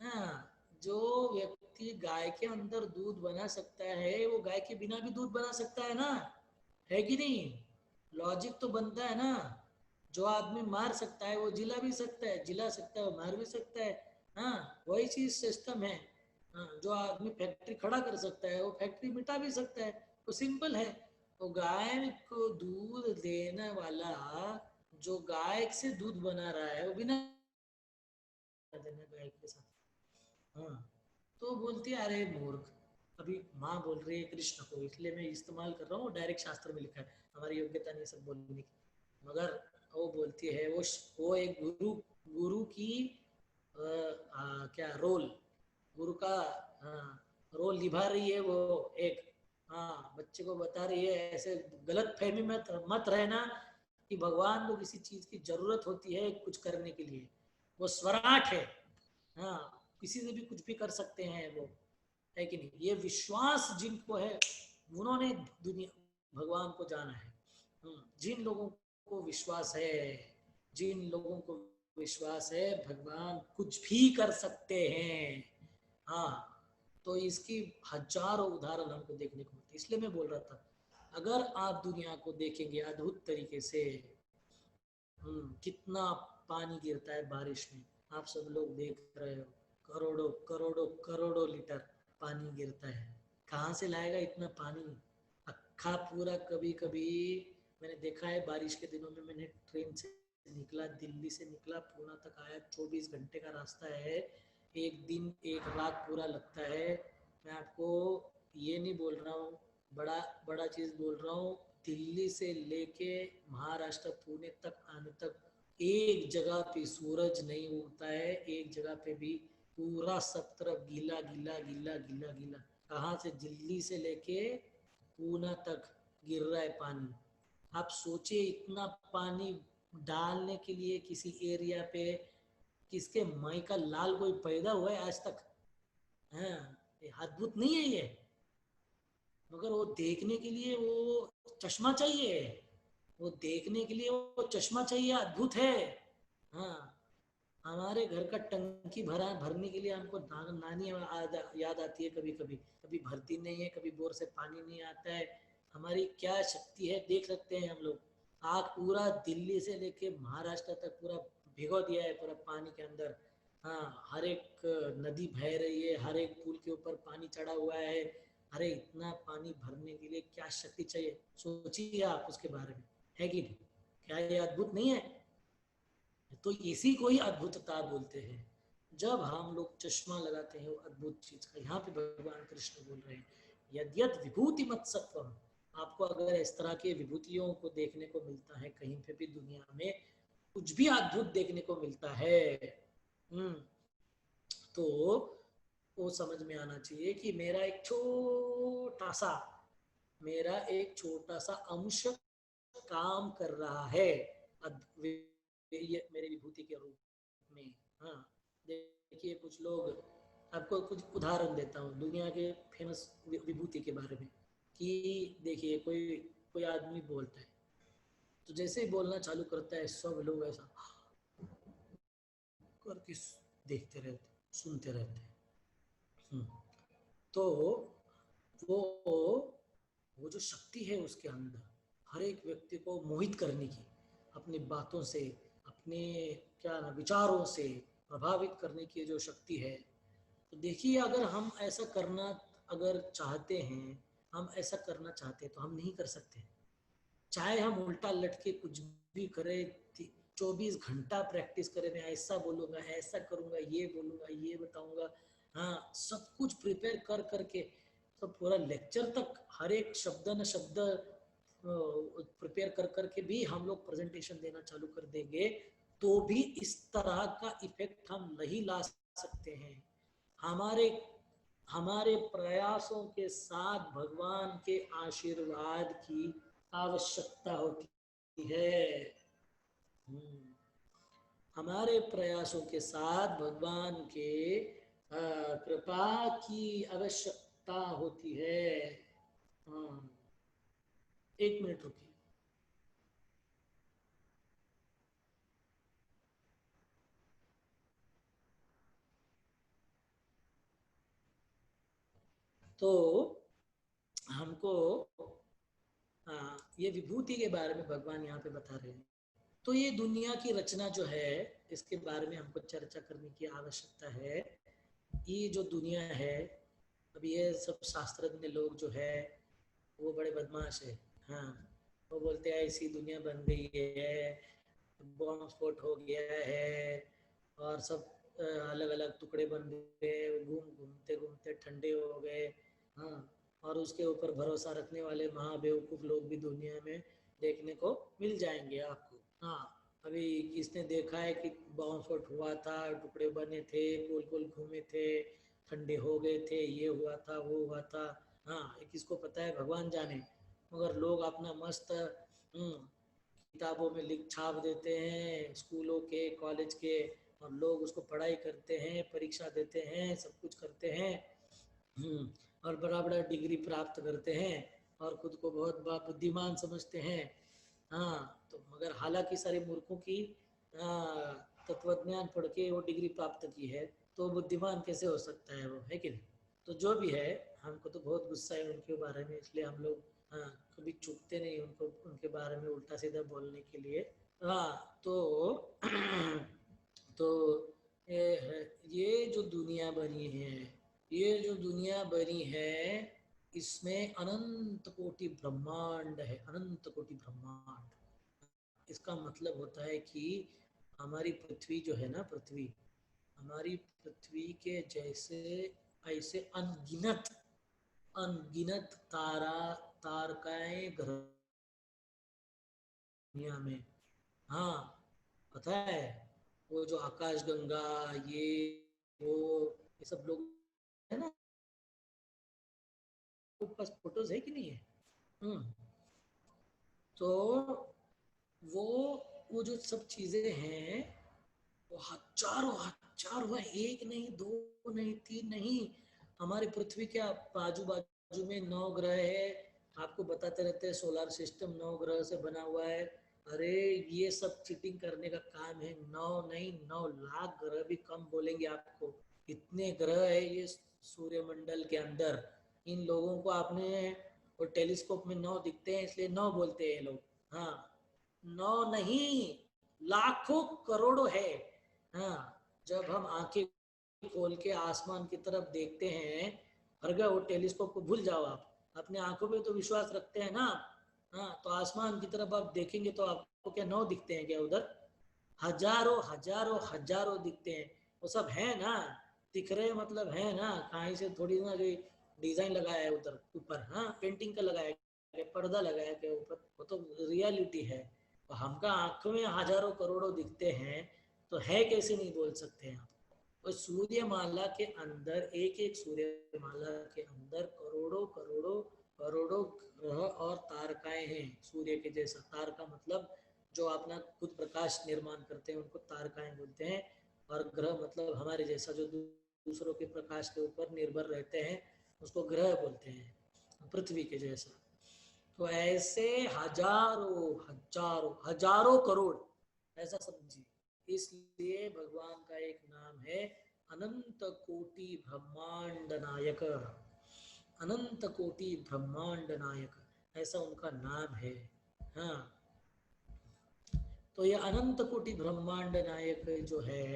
हाँ, जो व्यक्ति गाय के अंदर दूध बना सकता है, वो गाय के बिना भी दूध बना सकता है ना, है कि नहीं? लॉजिक तो बनता है ना। जो आदमी मार सकता है वो जिला भी सकता है, जिला सकता है वो मार भी सकता है। हाँ, वही चीज सिस्टम है। हाँ, जो आदमी फैक्ट्री खड़ा कर सकता है वो फैक्ट्री मिटा भी सकता है, तो सिंपल है। तो गाय को दूध देने वाला, जो गाय से दूध बना रहा है, वो बिना देना गाय के साथ। हाँ, तो बोलती है अरे मूर्ख, अभी माँ बोल रही है कृष्ण को, इसलिए मैं इस्तेमाल कर रहा हूँ, डायरेक्ट शास्त्र में लिखा है, हमारी योग्यता नहीं सब बोलने की। मगर वो बोलती है, वो एक गुरु, गुरु की क्या रोल, गुरु का रोल निभा रही है वो एक। हाँ, बच्चे को बता रही है ऐसे गलत फहमी में मत रहना कि भगवान को किसी चीज की जरूरत होती है कुछ करने के लिए, वो स्वराट है। हाँ, किसी से भी कुछ भी कर सकते हैं वो, है कि नहीं? ये विश्वास जिनको है, उन्होंने दुनिया भगवान को जाना है। जिन लोगों को विश्वास है, जिन लोगों को विश्वास है भगवान कुछ भी कर सकते हैं। हाँ, तो इसकी हजारों उदाहरण हमको देखने को मिलते, इसलिए मैं बोल रहा था, अगर आप दुनिया को देखेंगे अद्भुत तरीके से, कितना पानी गिरता है बारिश में, आप सब लोग देख रहे हो, करोड़ों करोड़ों करोड़ों लीटर पानी गिरता है। कहाँ से लाएगा इतना पानी? अक्खा पूरा, कभी कभी मैंने देखा है बारिश के दिनों में, मैंने ट्रेन से निकला, दिल्ली से निकला, पूना तक आया, 24 घंटे का रास्ता है, एक दिन एक रात पूरा लगता है। मैं आपको ये नहीं बोल रहा हूँ, बड़ा बड़ा चीज बोल रहा हूँ, दिल्ली से लेके महाराष्ट्र पुणे तक आने तक एक जगह पे सूरज नहीं उगता है, एक जगह पे भी, पूरा सब तरफ गीला गीला गीला गीला गीला। कहाँ से? दिल्ली से लेके पूना तक गिर रहा है पानी। आप सोचिए, इतना पानी डालने के लिए किसी एरिया पे किसके माई का लाल कोई पैदा हुआ है आज तक? हाँ, ये अद्भुत नहीं है ये? मगर वो देखने के लिए वो चश्मा चाहिए, वो देखने के लिए वो चश्मा चाहिए, अद्भुत है। हाँ, हमारे घर का टंकी भरने के लिए हमको नानी याद आती है, कभी कभी, कभी भरती नहीं है, कभी बोर से पानी नहीं आता है। हमारी क्या शक्ति है देख सकते हैं हम लोग। आग पूरा दिल्ली से लेके महाराष्ट्र तक पूरा भिगो दिया है पूरा पानी के अंदर। हाँ, हर एक नदी बह रही है, हर एक पुल के ऊपर पानी चढ़ा हुआ है, अरे इतना पानी भरने के लिए क्या शक्ति चाहिए, सोचिए आप उसके बारे में, है कि नहीं? क्या ये अद्भुत नहीं है? तो इसी को ही अद्भुतता बोलते हैं। जब हम लोग चश्मा लगाते हैं वो अद्भुत चीज का, यहाँ पे भगवान कृष्ण बोल रहे हैं यद्यत विभूति मत सत्व, आपको अगर इस तरह के विभूतियों को देखने को मिलता है कहीं पे भी दुनिया में, कुछ भी अद्भुत देखने को मिलता है, तो वो समझ में आना चाहिए कि मेरा एक छोटा सा अंश काम कर रहा है मेरे विभूति के रूप में। हाँ, देखिए कुछ लोग, आपको कुछ उदाहरण देता हूँ दुनिया के फेमस विभूति के बारे में, कि देखिए कोई कोई आदमी बोलता है, तो जैसे ही बोलना चालू करता है सब लोग ऐसा करके देखते रहते, सुनते रहते हैं। तो वो वो जो शक्ति है उसके अंदर हर एक व्यक्ति को मोहित करने की, अपनी बातों से, अपने क्या ना विचारों से प्रभावित करने की जो शक्ति है, तो देखिए अगर हम ऐसा करना, अगर चाहते हैं, हम ऐसा करना चाहते हैं तो हम नहीं कर सकते। चाहे हम उल्टा लटके कुछ भी करें, 24 घंटा प्रैक्टिस करें, मैं ऐसा बोलूंगा, ऐसा करूंगा, ये बोलूंगा, ये बताऊंगा, हाँ सब कुछ प्रिपेयर कर करके, तो पूरा लेक्चर तक हर एक शब्द न शब्द प्रिपेयर कर करके भी हम लोग प्रेजेंटेशन देना चालू कर देंगे, तो भी इस तरह का इफेक्ट हम नहीं ला सकते हैं। हमारे हमारे प्रयासों के साथ भगवान के आशीर्वाद की आवश्यकता होती है। हमारे प्रयासों के साथ भगवान के कृपा की आवश्यकता होती है। हाँ, 1 मिनट रुकिए। तो हमको ये विभूति के बारे में भगवान यहाँ पे बता रहे हैं। तो ये दुनिया की रचना जो है, इसके बारे में हमको चर्चा करने की आवश्यकता है। ये जो दुनिया है, अब ये सब शास्त्रज्ञ लोग जो है वो बड़े बदमाश है। हाँ, वो बोलते हैं ऐसी दुनिया बन गई है, बॉम्ब स्फोट हो गया है और सब अलग अलग टुकड़े बन गए, घूमते घूमते ठंडे हो गए। हाँ, और उसके ऊपर भरोसा रखने वाले महाबेवकूफ लोग भी दुनिया में देखने को मिल जाएंगे आपको। हाँ, अभी किसने देखा है कि बॉम्ब स्फोट हुआ था, टुकड़े बने थे, गोल गोल घूमे थे, ठंडे हो गए थे, ये हुआ था, वो हुआ था। हाँ, ये किसको पता है, भगवान जाने। मगर लोग अपना मस्त किताबों में लिख छाप देते हैं, स्कूलों के, कॉलेज के, और लोग उसको पढ़ाई करते हैं, परीक्षा देते हैं, सब कुछ करते हैं। और बड़ा बड़ा डिग्री प्राप्त करते हैं और खुद को बहुत बड़ा बुद्धिमान समझते हैं। हाँ, तो मगर हालांकि सारे मूर्खों की तत्वज्ञान पढ़ के वो डिग्री प्राप्त की है, तो बुद्धिमान कैसे हो सकता है वो, है कि नहीं? तो जो भी है, हमको तो बहुत गुस्सा है उनके बारे में, इसलिए हम लोग कभी चुपते नहीं उनको, उनके बारे में उल्टा सीधा बोलने के लिए। हाँ, तो तो ये जो दुनिया बनी है, ये जो दुनिया बनी है, इसमें अनंत कोटि ब्रह्मांड है, अनंत कोटि ब्रह्मांड। इसका मतलब होता है कि हमारी पृथ्वी जो है ना, पृथ्वी, हमारी पृथ्वी के जैसे ऐसे अनगिनत अनगिनत तारकाएं ग्रह दुनिया में। हाँ, पता है, वो जो आकाश गंगा, ये वो ये सब लोग है ना, आपके पास फोटोज है कि नहीं है? तो वो वो जो सब चीजें हैं, वो हजारों हजारों है, एक नहीं, दो नहीं, तीन नहीं। हमारी पृथ्वी के बाजू बाजू में 9 ग्रह है, आपको बताते रहते हैं सोलर सिस्टम 9 ग्रह से बना हुआ है। अरे ये सब चीटिंग करने का काम है, 9 नहीं, 9 लाख ग्रह भी कम बोलेंगे आपको। इतने ग्रह है ये सूर्यमंडल के अंदर। इन लोगों को आपने वो टेलीस्कोप में 9 दिखते हैं इसलिए 9 बोलते हैं लोग। हाँ, 9 नहीं, लाखों करोड़ों है। हाँ, जब हम आंखें खोल के आसमान की तरफ देखते हैं, भर गए वो टेलीस्कोप को भूल जाओ आप, अपने आंखों पे तो विश्वास रखते हैं ना। हाँ, तो आसमान की तरफ आप देखेंगे तो आपको क्या 9 दिखते हैं क्या उधर? हजारों हजारों हजारों दिखते हैं। वो सब है ना, दिख रहे मतलब है ना, कहीं से थोड़ी ना कोई डिजाइन लगाया है उधर ऊपर, हाँ पेंटिंग का लगाया है, पर्दा लगाया है ऊपर, वो तो रियलिटी है। तो हमका आंखों में हजारों करोड़ों दिखते हैं, तो है कैसे नहीं बोल सकते हैं आप। और सूर्यमाला के अंदर, एक एक सूर्यमाला के अंदर करोड़ों करोड़ों करोड़ों ग्रह और तारकाएं हैं। सूर्य के जैसा, तारका मतलब जो अपना खुद प्रकाश निर्माण करते हैं उनको तारकाएं बोलते हैं, और ग्रह मतलब हमारे जैसा जो दूसरों के प्रकाश के ऊपर निर्भर रहते हैं उसको ग्रह बोलते हैं, पृथ्वी के जैसा। तो ऐसे हजारों हजारों हजारों करोड़, ऐसा समझिए। इसलिए भगवान का एक नाम है अनंत कोटि ब्रह्मांड नायक। अनंत कोटि ब्रह्मांड नायक, ऐसा उनका नाम है। हाँ, तो ये अनंत कोटि ब्रह्मांड नायक जो है,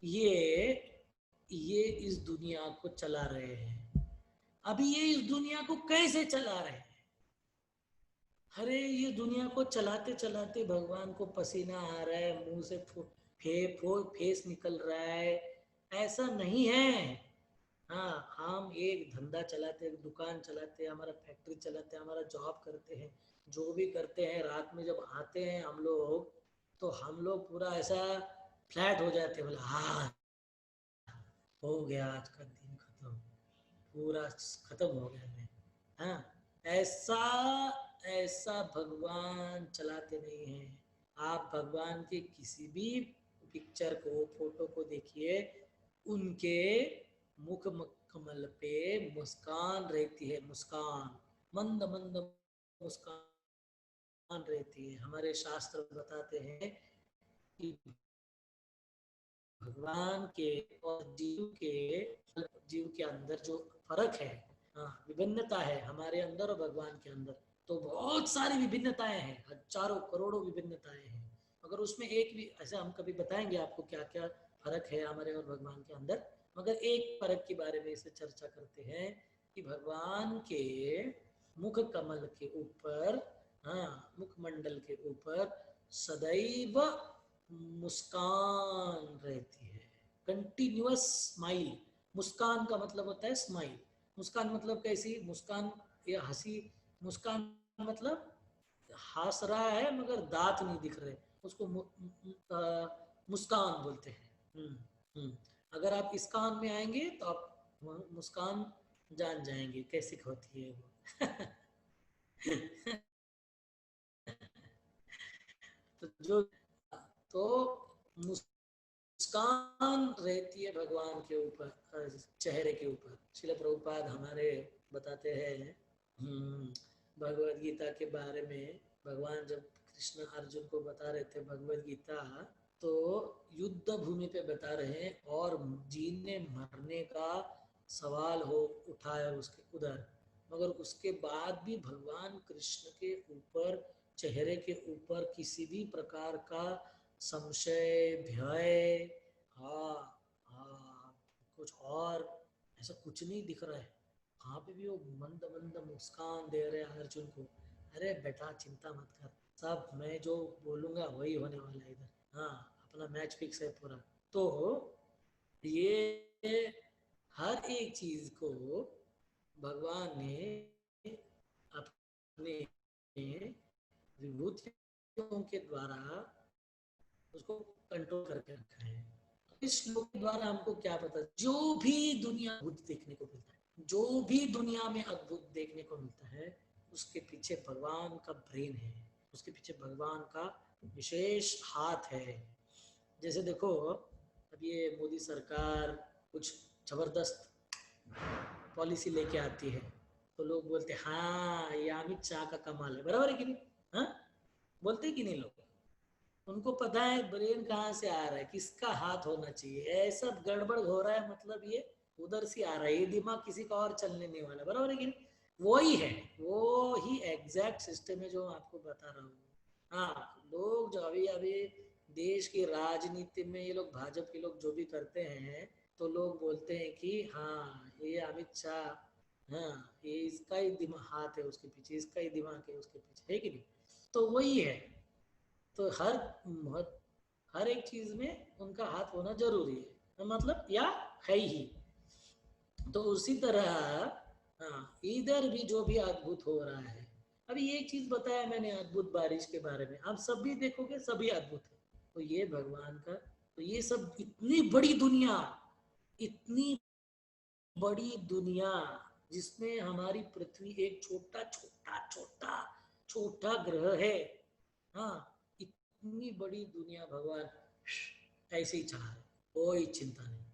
ये ये इस दुनिया को चला रहे हैं। अभी ये इस दुनिया को कैसे चला रहे हैं? अरे ये दुनिया को चलाते चलाते भगवान को पसीना आ रहा है, मुंह से फेस निकल रहा है, ऐसा नहीं है। हाँ, हम एक धंधा चलाते हैं, दुकान चलाते हैं, हमारा फैक्ट्री चलाते हैं, हमारा जॉब करते हैं, जो भी करते हैं, रात में जब आते हैं हम लोग, तो हम लोग पूरा ऐसा फ्लैट हो जाते हैं, बोला हाँ हो गया, आज का दिन खत्म, पूरा खत्म हो गया मैं। हाँ, ऐसा ऐसा भगवान चलाते नहीं हैं। आप भगवान के किसी भी पिक्चर को, फोटो को देखिए, उनके मुख कमल पे मुस्कान रहती है, मुस्कान, मंद मंद मुस्कान रहती है। हमारे शास्त्र बताते हैं कि भगवान के और जीव के अंदर जो फर्क है, हाँ, विभिन्नता है हमारे अंदर और भगवान के अंदर, तो बहुत सारी विभिन्नताएं हैं, हजारों करोड़ों विभिन्नताएं हैं। मगर उसमें एक भी ऐसा, हम कभी बताएंगे आपको क्या क्या फर्क है हमारे और भगवान के अंदर। मगर एक फर्क के बारे में इसे चर्चा करते हैं कि भगवान के मुख कमल के ऊपर, हाँ, मुखमंडल के ऊपर सदैव मुस्कान रहती है, कंटिन्यूअस स्माइल। मुस्कान का मतलब होता है स्माइल। मुस्कान मतलब कैसी मुस्कान? या हंसी, मुस्कान मतलब हंस रहा है मगर दांत नहीं दिख रहे, उसको मुस्कान बोलते हैं। हम्म, हम्म। अगर आप इस कान में आएंगे तो आप मुस्कान जान जाएंगे कैसी होती है वो। तो जो, तो मुस्कान रहती है भगवान के ऊपर, चेहरे के ऊपर। श्रील प्रभुपाद हमारे बताते हैं, भगवत गीता के बारे में। भगवान जब कृष्ण अर्जुन को बता रहे थे भगवत गीता, तो युद्ध भूमि पे बता रहे हैं और जीने मरने का सवाल हो उठाया उसके उधर, मगर उसके बाद भी भगवान कृष्ण के ऊपर, चेहरे के ऊपर किसी भी प्रकार का संशय, भय, हाँ हाँ, कुछ और ऐसा कुछ नहीं दिख रहा है। वहाँ पे भी वो मंद मंद मुस्कान दे रहे हैं अर्जुन को। अरे बेटा चिंता मत कर, सब मैं जो बोलूँगा वही होने वाला है इधर। हाँ, अपना मैच फिक्स है पूरा। तो ये हर एक चीज को भगवान ने अपने विभूतियों के द्वारा उसको कंट्रोल करके रखा है। इस श्लोक के द्वारा हमको क्या पता, जो भी दुनिया अद्भुत देखने को मिलता है, जो भी दुनिया में अद्भुत देखने को मिलता है, उसके पीछे भगवान का ब्रेन है, उसके पीछे भगवान का विशेष हाथ है। जैसे देखो, अब ये मोदी सरकार कुछ जबरदस्त पॉलिसी लेके आती है, तो लोग बोलते हैं हाँ ये अमित शाह का कमाल है, बराबर है कि नहीं? हाँ, बोलते कि नहीं लोग? उनको पता है ब्रेन कहाँ से आ रहा है, किसका हाथ होना चाहिए, ऐसा गड़बड़ हो रहा है, मतलब ये उधर से आ रहा है, ये दिमाग किसी का और चलने नहीं वाला, बराबर है कि नहीं? वही है, वो ही एग्जैक्ट सिस्टम है जो मैं आपको बता रहा हूँ। हाँ, लोग जो अभी अभी देश की राजनीति में ये लोग, भाजपा के लोग जो भी करते हैं, तो लोग बोलते हैं कि हाँ ये अमित शाह, हाँ ये इसका ही दिमाग हाथ है उसके पीछे, इसका ही दिमाग है उसके पीछे, है कि नहीं? तो वही है। तो हर एक चीज में उनका हाथ होना जरूरी है, मतलब या है ही। तो उसी तरह हाँ, इधर भी जो भी अद्भुत हो रहा है, अभी एक चीज बताया मैंने अद्भुत बारिश के बारे में, आप सब भी देखोगे सभी अद्भुत है। तो ये भगवान का, तो ये सब इतनी बड़ी दुनिया, इतनी बड़ी दुनिया जिसमें हमारी पृथ्वी एक छोटा छोटा छोटा छोटा ग्रह है। हाँ, इतनी बड़ी दुनिया भगवान ऐसे ही चाह रहे, कोई चिंता नहीं।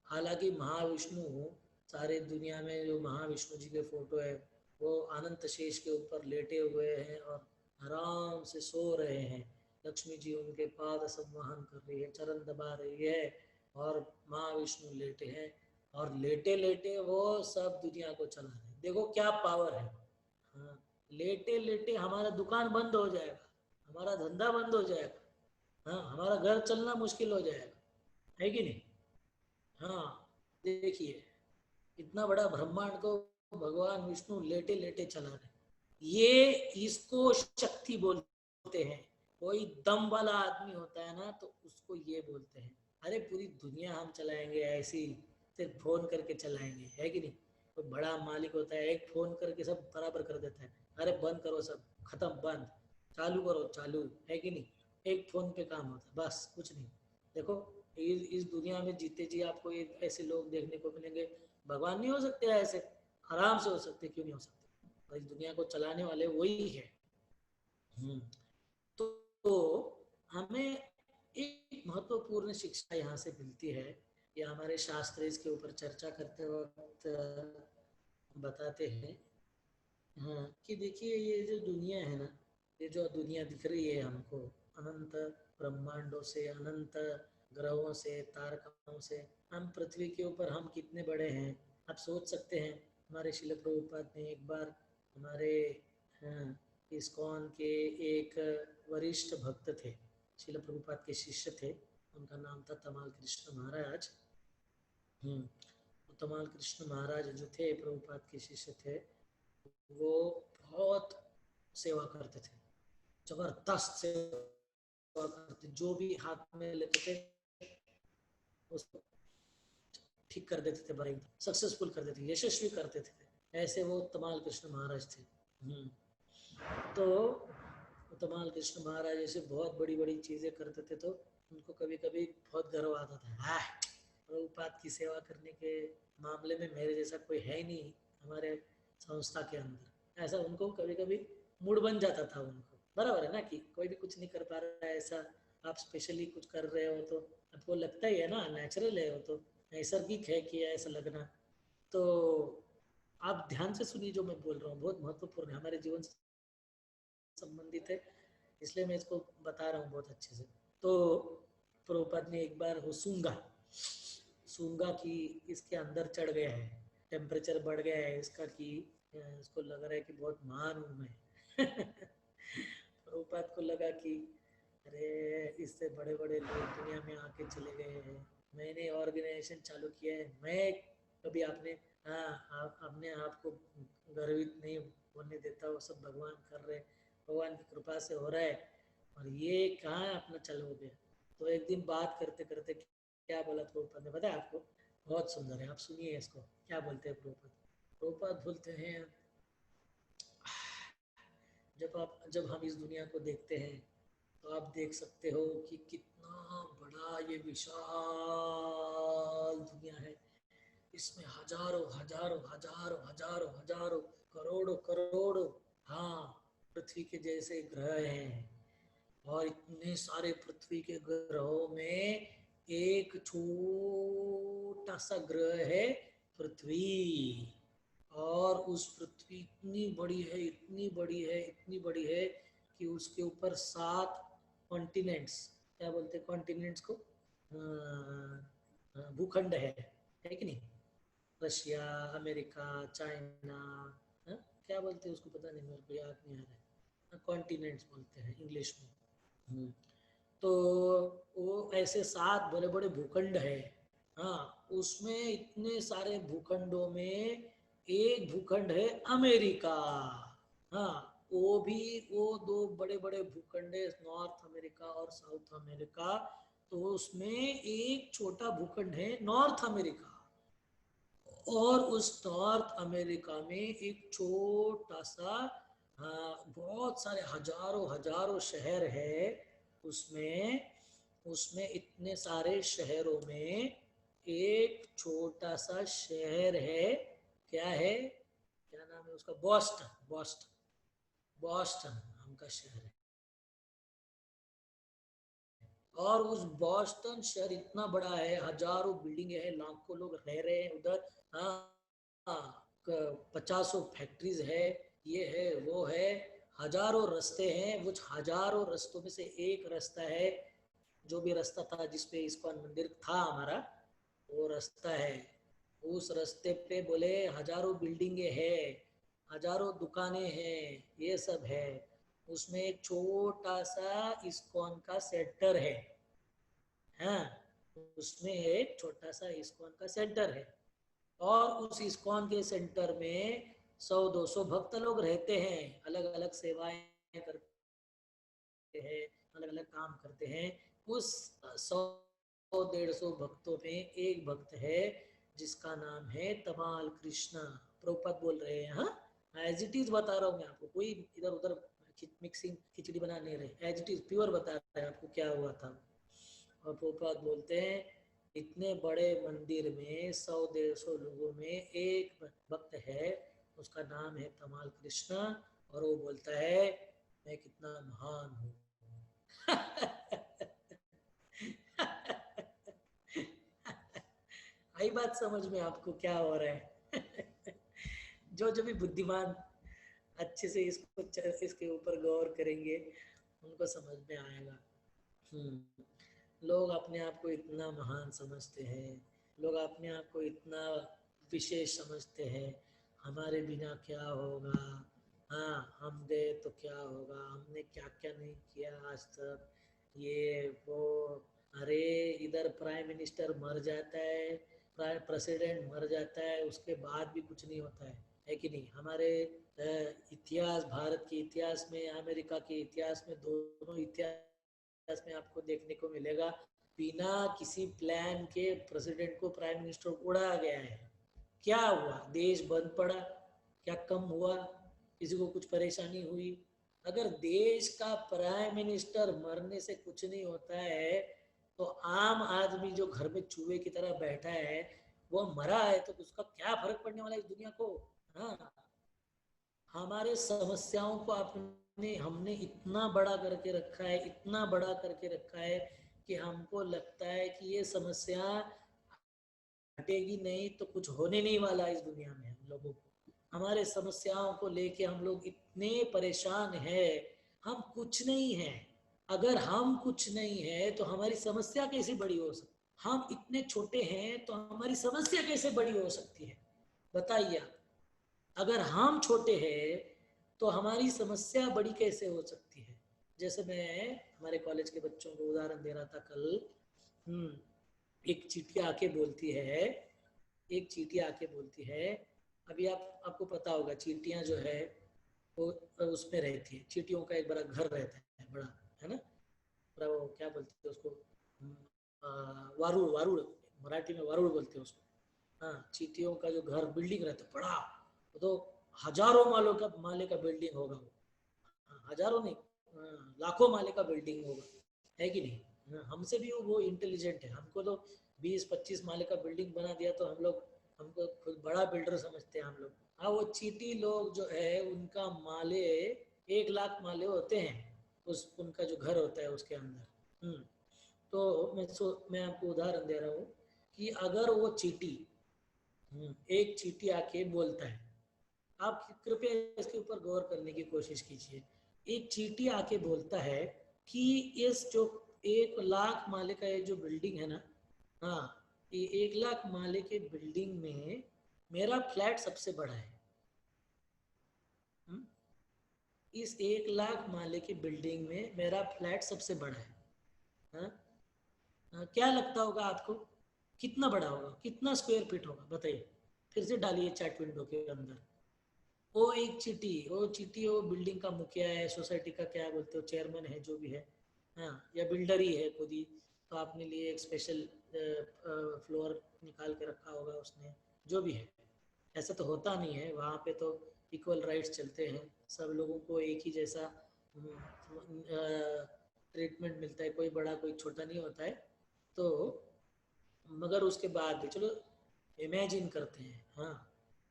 हालांकि महाविष्णु, सारे दुनिया में जो महाविष्णु जी के फोटो है, वो अनंत शेष के ऊपर लेटे हुए हैं और आराम से सो रहे हैं। लक्ष्मी जी उनके पाद संवहन कर रही है, चरण दबा रही है, और महाविष्णु लेटे हैं, और लेटे लेटे वो सब दुनिया को चला रहे हैं। देखो क्या पावर है। हाँ, लेटे लेटे हमारा दुकान बंद हो जाएगा, हमारा धंधा बंद हो जाएगा, हाँ हमारा घर चलना मुश्किल हो जाएगा, है कि नहीं? हाँ, देखिए इतना बड़ा ब्रह्मांड को भगवान विष्णु लेटे लेटे चला रहे, ये इसको शक्ति बोलते हैं। कोई दम वाला आदमी होता है ना, तो उसको ये बोलते हैं। अरे पूरी दुनिया हम चलाएंगे ऐसे ही, सिर्फ फोन करके चलाएंगे, है कि नहीं? कोई बड़ा मालिक होता है, एक फोन करके सब बराबर कर देता है। अरे बंद करो, सब खत्म, बंद, चालू करो, चालू, है कि नहीं? एक फोन पे काम होता है, बस कुछ नहीं। देखो इस दुनिया में जीते जी आपको ऐसे लोग देखने को मिलेंगे। भगवान नहीं हो सकते ऐसे? आराम से हो सकते, क्यों नहीं हो सकते? और इस दुनिया को चलाने वाले वही है। तो, तो हमें एक महत्वपूर्ण शिक्षा यहाँ से मिलती है, या हमारे शास्त्र इसके ऊपर चर्चा करते वक्त बताते हैं। हाँ, कि देखिए ये जो दुनिया है ना, ये जो दुनिया दिख रही है हमको, अनंत ब्रह्मांडों से, अनंत ग्रहों से, तारकाओं से, हम पृथ्वी के ऊपर हम कितने बड़े हैं, आप सोच सकते हैं। हमारे शिल प्रभुपाद ने एक बार हमारे, हाँ, इस्कॉन के एक वरिष्ठ भक्त थे, शिल प्रभुपाद के शिष्य थे, उनका नाम था तमाल कृष्ण महाराज। तो तमाल कृष्ण महाराज जो थे प्रभुपाद के शिष्य थे, वो बहुत सेवा करते थे, जबरदस्त सेवा करते, जो भी हाथ में लेते थे उसको ठीक कर देते थे, बड़े सक्सेसफुल कर देते, यशस्वी करते थे। ऐसे वो तमाल कृष्ण महाराज थे। तो तमाल कृष्ण महाराज ऐसे बहुत बड़ी बड़ी चीजें करते थे, तो उनको कभी कभी बहुत गर्व आता था, प्रभुपाद की सेवा करने के मामले में मेरे जैसा कोई है ही नहीं हमारे संस्था के अंदर, ऐसा उनको कभी कभी मूड बन जाता था उनको। बराबर है ना, कि कोई भी कुछ नहीं कर पा रहा है ऐसा, आप स्पेशली कुछ कर रहे हो तो आपको लगता ही है ना, नेचुरल है वो तो, नैसर्गिक है कि ऐसा लगना। तो आप ध्यान से सुनिए, जो मैं बोल रहा हूँ बहुत महत्वपूर्ण है, हमारे जीवन से संबंधित है, इसलिए मैं इसको बता रहा हूँ बहुत अच्छे से। तो प्रभुपाद ने एक बार, वो सूंगा सूंगा की इसके अंदर चढ़ गया है, टेम्परेचर बढ़ गया है इसका, कि इसको लग रहा है कि बहुत महान हूँ मैं। प्रभुपाद को लगा कि अरे इससे बड़े बड़े लोग दुनिया में आके चले गए हैं, मैंने ऑर्गेनाइजेशन चालू किया है, मैं कभी आपने, हाँ अपने आप को गर्वित नहीं होने देता, वो सब भगवान कर रहे, भगवान की कृपा से हो रहा है, और ये कहाँ अपना चालू हो गया। तो एक दिन बात करते करते क्या बोला प्रभुपाद ने, पता है आपको? बहुत सुंदर है, आप सुनिए इसको, क्या बोलते हैं प्रभुपाद। प्रभुपाद बोलते हैं, जब हम इस दुनिया को देखते हैं, तो आप देख सकते हो कि कितना बड़ा ये विशाल दुनिया है। इसमें हजारों हजारों हजारों हजारों हजारों, करोड़ों करोड़ों, हाँ, पृथ्वी के जैसे ग्रह हैं, और इतने सारे पृथ्वी के ग्रहों में एक छोटा सा ग्रह है पृथ्वी। और उस पृथ्वी इतनी बड़ी है, इतनी बड़ी है, इतनी बड़ी है, कि उसके ऊपर 7 कॉन्टिनेंट्स, क्या बोलते हैं कॉन्टिनेंट्स को, भूखंड है कि नहीं? रशिया, अमेरिका, चाइना, क्या बोलते हैं उसको पता नहीं, मेरे को याद नहीं आ रहा है, कॉन्टिनेंट्स बोलते हैं इंग्लिश में। तो वो ऐसे 7 बड़े बड़े भूखंड है। हाँ, उसमें इतने सारे भूखंडों में एक भूखंड है अमेरिका। हाँ, वो दो बड़े बड़े भूखंड है, नॉर्थ अमेरिका और साउथ अमेरिका। तो उसमें एक छोटा भूखंड है नॉर्थ अमेरिका, और उस नॉर्थ अमेरिका में एक छोटा सा, बहुत सारे हजारों हजारों शहर है उसमें। उसमें इतने सारे शहरों में एक छोटा सा शहर है, क्या है, क्या नाम है उसका, बॉस्टन। बॉस्टन, बॉस्टन नाम का शहर है। और उस बॉस्टन शहर इतना बड़ा है, हजारों बिल्डिंग है, लाखों लोग रह रहे हैं उधर। हाँ, हाँ, 50 फैक्ट्रीज है, ये है वो है, हजारों रास्ते हैं। वो हजारों रास्तों में से एक रास्ता है, जो भी रास्ता था जिसपे इस्कॉन मंदिर था हमारा, वो रास्ता है। उस रास्ते पे बोले हजारों बिल्डिंगे है, हजारों दुकानें हैं, ये सब है। उसमें एक छोटा सा इस्कॉन का सेंटर है। हाँ, उसमें एक छोटा सा इस्कॉन का सेंटर है। और उस इस्कॉन के सेंटर में 100-200 भक्त लोग रहते हैं, अलग अलग सेवाएं करते हैं, अलग अलग काम करते हैं। उस 100-150 भक्तों में एक भक्त है जिसका नाम है तमाल कृष्णा। प्रभुपाद बोल रहे हैं, हाँ, एज इट इज बता रहा हूँ मैं आपको, कोई इधर उधर मिक्सिंग खिचड़ी बना नहीं रहे, एज इट इज प्योर बता रहे हैं आपको क्या हुआ था। और प्रभुपाद बोलते हैं, इतने बड़े मंदिर में 100-150 लोगों में एक भक्त है, उसका नाम है तमाल कृष्णा, और वो बोलता है मैं कितना महान हूँ। आई बात समझ में आपको क्या हो रहा है? जो जो भी बुद्धिमान अच्छे से इसके ऊपर गौर करेंगे उनको समझ में आएगा। लोग अपने आप को इतना महान समझते हैं, लोग अपने आप को इतना विशेष समझते हैं, हमारे बिना क्या होगा, हाँ, हम गए तो क्या होगा, हमने क्या क्या नहीं किया आज तक, ये वो। अरे, इधर प्राइम मिनिस्टर मर जाता है, प्रेसिडेंट मर जाता है, उसके बाद भी कुछ नहीं होता है कि नहीं? हमारे इतिहास, भारत के इतिहास में, अमेरिका के इतिहास में, दोनों इतिहास में आपको देखने को मिलेगा, बिना किसी प्लान के प्रेसिडेंट को, प्राइम मिनिस्टर को उड़ाया गया है। क्या हुआ? देश बंद पड़ा, क्या कम हुआ, किसी को कुछ परेशानी हुई? अगर देश का प्राइम मिनिस्टर मरने से कुछ नहीं होता है, तो आम आदमी जो घर में चूहे की तरह बैठा है, वो मरा है तो उसका क्या फर्क पड़ने वाला है इस दुनिया को? हाँ, हमारे समस्याओं को आपने हमने इतना बड़ा करके रखा है, इतना बड़ा करके रखा है कि हमको लगता है कि ये समस्या हटेगी नहीं तो कुछ होने नहीं वाला इस दुनिया में। हम लोगों को हमारे समस्याओं को लेके हम लोग इतने परेशान हैं, हम कुछ नहीं हैं। अगर हम कुछ नहीं है तो हमारी समस्या कैसे बड़ी हो सकती? हम इतने छोटे हैं तो हमारी समस्या कैसे बड़ी हो सकती है? बताइए आप। अगर हम छोटे हैं तो हमारी समस्या बड़ी कैसे हो सकती है? जैसे मैं हमारे कॉलेज के बच्चों को उदाहरण दे रहा था कल। एक चींटी आके बोलती है, एक चींटी आके बोलती है, अभी आपको पता होगा चींटियां जो है वो उसमें रहती है, चींटियों का एक बड़ा घर रहता है, बड़ा, है ना? बड़ा, वो क्या बोलते हैं उसको, वारुड़, वारुड़, मराठी में वारुड़ बोलते हैं उसको। हाँ, चींटियों का जो घर, बिल्डिंग रहता है बड़ा, वो तो हजारों माले का बिल्डिंग होगा वो। हाँ, हजारों नहीं, लाखों माले का बिल्डिंग होगा, है कि नहीं? हाँ, हमसे भी वो इंटेलिजेंट है, हमको तो 20-25 माले का बिल्डिंग बना दिया तो हम लोग, हमको खुद बड़ा बिल्डर समझते हैं हम लोग। हाँ, वो चींटी लोग जो है उनका माले 1 लाख माले होते हैं, उस उनका जो घर होता है उसके अंदर। तो मैं आपको उदाहरण दे रहा हूँ कि अगर वो चींटी, एक चींटी आके बोलता है, आप कृपया इसके ऊपर गौर करने की कोशिश कीजिए। एक चींटी आके बोलता है कि इस जो 1 लाख माले का ये जो बिल्डिंग है ना, हाँ, ये 1 लाख माले के बिल्डिंग में मेरा फ्लैट सबसे बड़ा है। हुँ? इस 1 लाख माले की बिल्डिंग में मेरा फ्लैट सबसे बड़ा है। हाँ? हाँ, क्या लगता होगा आपको? कितना बड़ा होगा, कितना स्क्वायर फीट होगा बताइए, फिर से डालिए चैट विंडो के अंदर। वो एक चीटी वो बिल्डिंग का मुखिया है, सोसाइटी का क्या बोलते हो, चेयरमैन है, जो भी है, हाँ, या बिल्डर ही है खुद ही, तो आपने लिए एक स्पेशल फ्लोर निकाल के रखा होगा उसने, जो भी है। ऐसा तो होता नहीं है वहाँ पे, तो इक्वल राइट्स चलते हैं, सब लोगों को एक ही जैसा ट्रीटमेंट मिलता है, कोई बड़ा कोई छोटा नहीं होता है। तो मगर उसके बाद भी चलो इमेजिन करते हैं, हाँ,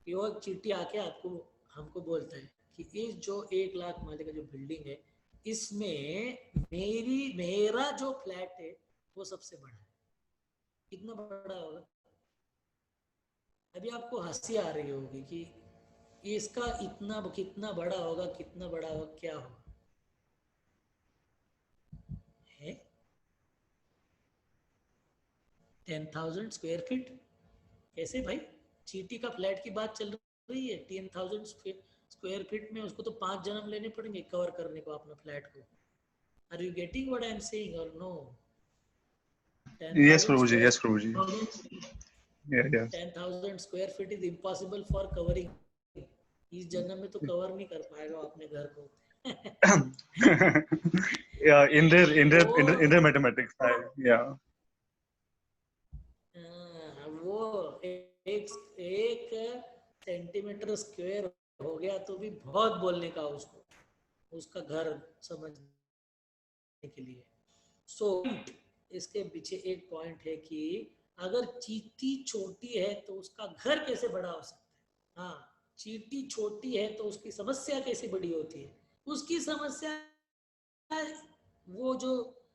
कि वो चींटी आके आपको हमको बोलता है कि इस जो 1 लाख माले का जो बिल्डिंग है, इसमें मेरा जो फ्लैट है वो सबसे बड़ा है। कितना बड़ा होगा? अभी आपको हंसी आ रही होगी कि इसका इतना कितना बड़ा होगा, कितना बड़ा होगा, क्या होगा है? 10,000 स्क्वायर फीट? कैसे भाई? चीटी का फ्लैट की बात चल रही है, 10,000 स्क्वायर फीट में उसको तो 5 जन्म लेने पड़ेंगे कवर करने को अपना फ्लैट को। Are you getting what I am saying or no? Ten Yes, thousand Prabhuji. Square Yes, Prabhuji. Yeah, yes. 10,000 square feet is impossible for covering. इस जन्म में तो कवर नहीं कर पाएगा अपने घर को। Yeah, in their in their in their, वो in their mathematics. Yeah. वो एक एक सेंटीमीटर स्क्वायर हो गया तो भी बहुत बोलने का उसको, उसका घर समझने के लिए। सो इसके पीछे एक पॉइंट है कि अगर चींटी छोटी है तो उसका घर कैसे बड़ा हो सकता है। हाँ, चींटी छोटी है तो उसकी समस्या कैसे बड़ी होती है? उसकी समस्या, वो जो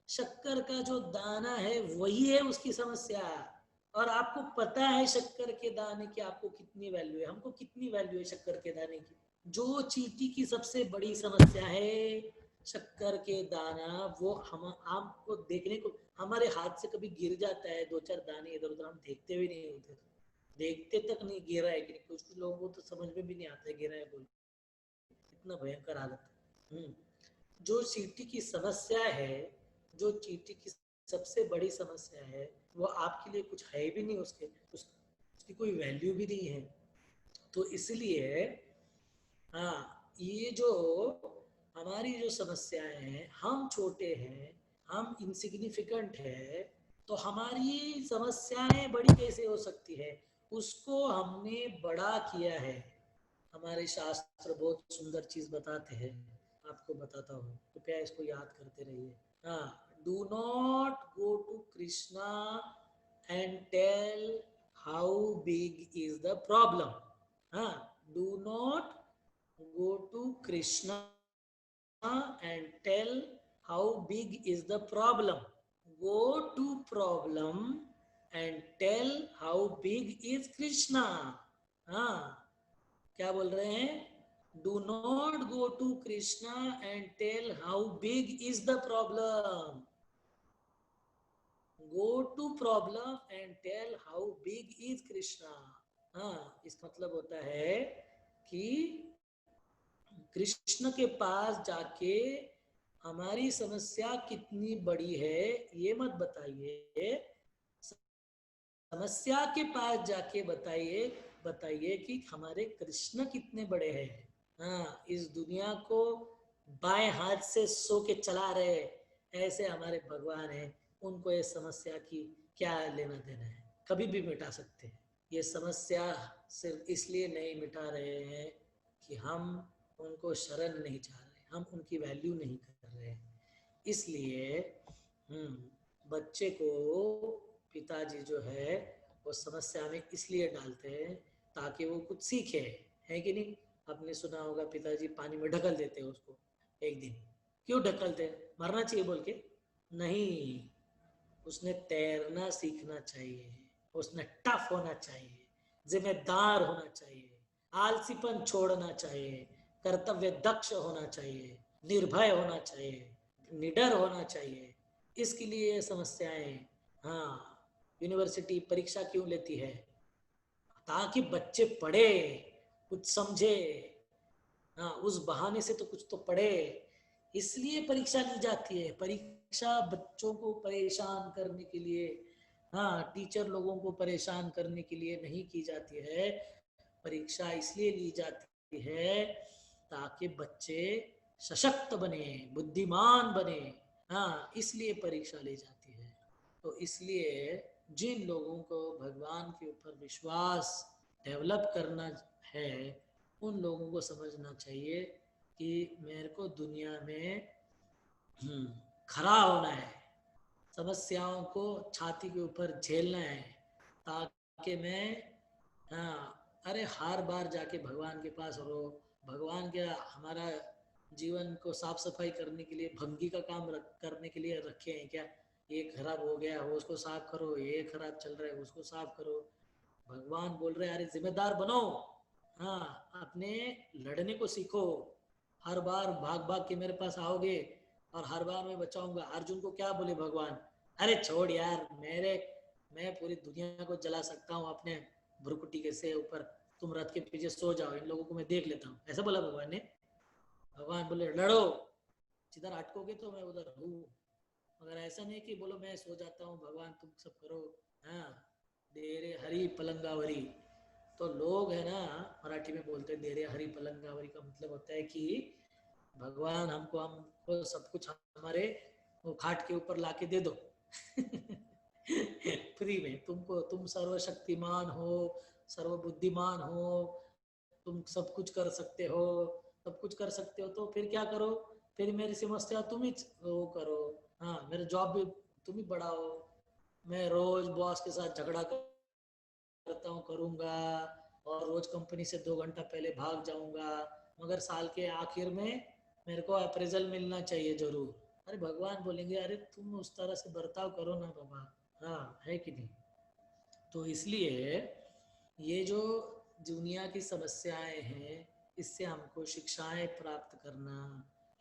शक्कर का जो दाना है वही है उसकी समस्या। और आपको पता है शक्कर के दाने की आपको कितनी वैल्यू है, हमको कितनी वैल्यू है शक्कर के दाने की। जो चींटी की सबसे बड़ी समस्या है शक्कर के दाना, वो हम आपको देखने को हमारे हाथ से कभी गिर जाता है 2-4 दाने इधर उधर, हम देखते भी नहीं उधर, देखते तक नहीं गिरा है कि नहीं। कुछ कुछ लोगों को तो समझ में भी नहीं आता है गिरा है बोल, इतना भयंकर हालत है। जो चींटी की समस्या है, जो चींटी की सबसे बड़ी समस्या है, वो आपके लिए कुछ है भी नहीं, उसकी कोई वैल्यू भी नहीं है। तो इसलिए हाँ, ये जो हमारी जो समस्याएं हैं, हम छोटे हैं, हम इनसिग्निफिकेंट है, तो हमारी समस्याएं बड़ी कैसे हो सकती है? उसको हमने बड़ा किया है। हमारे शास्त्र बहुत सुंदर चीज बताते हैं, आपको बताता हूँ, कृपया इसको याद करते रहिए। हाँ, do not go to Krishna and tell how big is the problem. हाँ, do not go to Krishna and tell how big is the problem. Go to problem and tell how big is Krishna. हाँ, क्या बोल रहे हैं? Do not go to Krishna and tell how big is the problem. Go to problem and tell how big is Krishna. हाँ, इसका मतलब होता है कि कृष्ण के पास जाके हमारी समस्या कितनी बड़ी है ये मत बताइए, समस्या के पास जाके बताइए, बताइए कि हमारे कृष्ण कितने बड़े हैं। हाँ, इस दुनिया को बाएं हाथ से सो के चला रहे ऐसे हमारे भगवान हैं, उनको ये समस्या की क्या लेना देना है, कभी भी मिटा सकते हैं। ये समस्या सिर्फ इसलिए नहीं मिटा रहे हैं कि हम उनको शरण नहीं चाह रहे, हम उनकी वैल्यू नहीं कर रहे हैं। इसलिए बच्चे को पिताजी जो है वो समस्या में इसलिए डालते हैं ताकि वो कुछ सीखे, है कि नहीं? आपने सुना होगा पिताजी पानी में ढकल देते हैं उसको एक दिन। क्यों ढकलते हैं? मरना चाहिए बोल के? नहीं, उसने तैरना सीखना चाहिए, उसने टफ होना चाहिए, जिम्मेदार होना चाहिए, आलसीपन छोड़ना चाहिए, कर्तव्य दक्ष होना चाहिए, निर्भय होना चाहिए, निडर होना चाहिए। इसके लिए ये समस्याएं, हाँ, यूनिवर्सिटी परीक्षा क्यों लेती है? ताकि बच्चे पढ़े, कुछ समझे। हाँ, उस बहाने से तो कुछ तो पढ़े, इसलिए परीक्षा ली जाती है। परीक्षा बच्चों को परेशान करने के लिए हाँ, टीचर लोगों को परेशान करने के लिए नहीं की जाती है। परीक्षा इसलिए ली जाती है ताकि बच्चे सशक्त बने, बुद्धिमान बने। हाँ, इसलिए परीक्षा ली जाती है। तो इसलिए जिन लोगों को भगवान के ऊपर विश्वास डेवलप करना है, उन लोगों को समझना चाहिए कि मेरे को दुनिया में खड़ा होना है, समस्याओं को छाती के ऊपर झेलना है, ताकि मैं, हाँ, अरे हर बार जाके भगवान के पास रो। भगवान क्या हमारा जीवन को साफ सफाई करने के लिए भंगी का काम करने के लिए रखे हैं क्या? ये खराब हो गया हो उसको साफ करो, ये खराब चल रहा है उसको साफ करो। भगवान बोल रहे हैं अरे जिम्मेदार बनो। हाँ, अपने लड़ने को सीखो। हर बार भाग भाग के मेरे पास आओगे और हर बार मैं बचाऊंगा। अर्जुन को क्या बोले भगवान? अरे छोड़ यार, मैं पूरी दुनिया को जला सकता हूँ अपने भ्रुकुटी के से ऊपर, तुम रथ के पीछे सो जाओ, इन लोगों को मैं देख लेता हूँ, ऐसा बोला भगवान ने। भगवान बोले लड़ो, जिधर अटकोगे तो मैं उधर हूँ। मगर ऐसा नहीं कि बोलो मैं सो जाता हूँ भगवान तुम सब करो। हाँ, डेरे हरी पलंगावरी। तो लोग है ना, मराठी में बोलते हैं डेरे हरी पलंगावरी, का मतलब होता है कि भगवान हमको सब कुछ हमारे वो खाट के ऊपर लाके दे दो फ्री में। तुम सर्वशक्तिमान हो, सर्वबुद्धिमान हो, तुम सब कुछ कर सकते हो, सब कुछ कर सकते हो, तो फिर क्या करो? फिर मेरी समस्या तुम ही वो करो। हाँ, मेरा जॉब भी तुम ही बढ़ाओ। मैं रोज बॉस के साथ झगड़ा करता हूँ, करूँगा, और रोज कंपनी से 2 घंटा पहले भाग जाऊंगा, मगर साल के आखिर में मेरे को अप्रेजल मिलना चाहिए जरूर। अरे भगवान बोलेंगे अरे तुम उस तरह से बर्ताव करो ना बाबा। हाँ, है कि नहीं? तो इसलिए ये जो दुनिया की समस्याएं हैं, इससे हमको शिक्षाएं प्राप्त करना,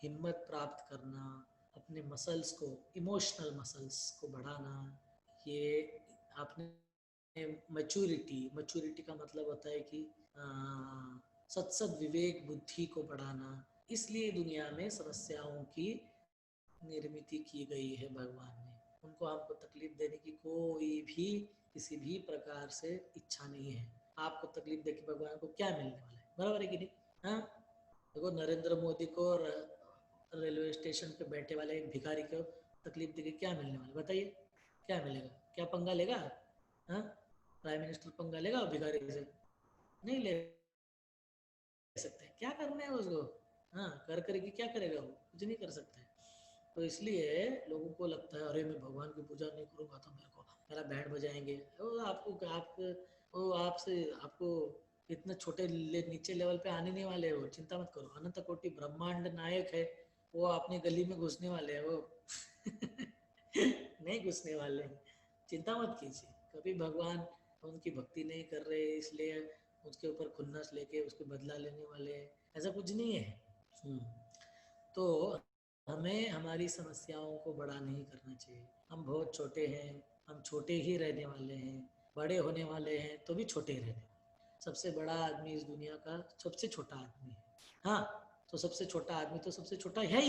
हिम्मत प्राप्त करना, अपने मसल्स को, इमोशनल मसल्स को बढ़ाना। ये आपने मैच्योरिटी का मतलब होता है कि सत्सद विवेक बुद्धि को बढ़ाना। इसलिए दुनिया में समस्याओं की निर्मित की गई है भगवान ने। उनको हमको तकलीफ देने की कोई भी किसी भी प्रकार से इच्छा नहीं है। आपको तकलीफ देके भगवान को क्या मिलने वाला है? बराबर है कि नहीं? हाँ, देखो नरेंद्र मोदी को रेलवे स्टेशन पे बैठे वाले एक भिखारी को तकलीफ देके क्या मिलने वाला, बताइए? क्या मिलेगा? क्या पंगा लेगा? हाँ, प्राइम मिनिस्टर पंगा लेगा भिखारी से? नहीं ले सकते। क्या करना है उसको? हाँ, कर करके क्या करेगा वो? कुछ नहीं कर सकता है। तो इसलिए लोगों को लगता है अरे मैं भगवान की पूजा नहीं करूँगा तो मेरा बैंड बजाएंगे। वो वो आपसे आपको इतने छोटे नीचे लेवल पे आने नहीं वाले हो, चिंता मत करो। अनंत कोटि ब्रह्मांड नायक है, वो अपनी गली में घुसने वाले हैं वो नहीं घुसने वाले हैं, चिंता मत कीजिए। कभी भगवान उनकी भक्ति नहीं कर रहे इसलिए उसके ऊपर खुन्नस लेके उसके बदला लेने वाले हैं, ऐसा कुछ नहीं है। हम्म। तो हमें हमारी समस्याओं को बड़ा नहीं करना चाहिए। हम बहुत छोटे हैं, हम छोटे ही रहने वाले हैं, बड़े होने वाले हैं तो भी छोटे ही रहने वाले हैं। सबसे बड़ा आदमी इस दुनिया का सबसे छोटा आदमी है। हाँ, तो सबसे छोटा आदमी तो सबसे छोटा है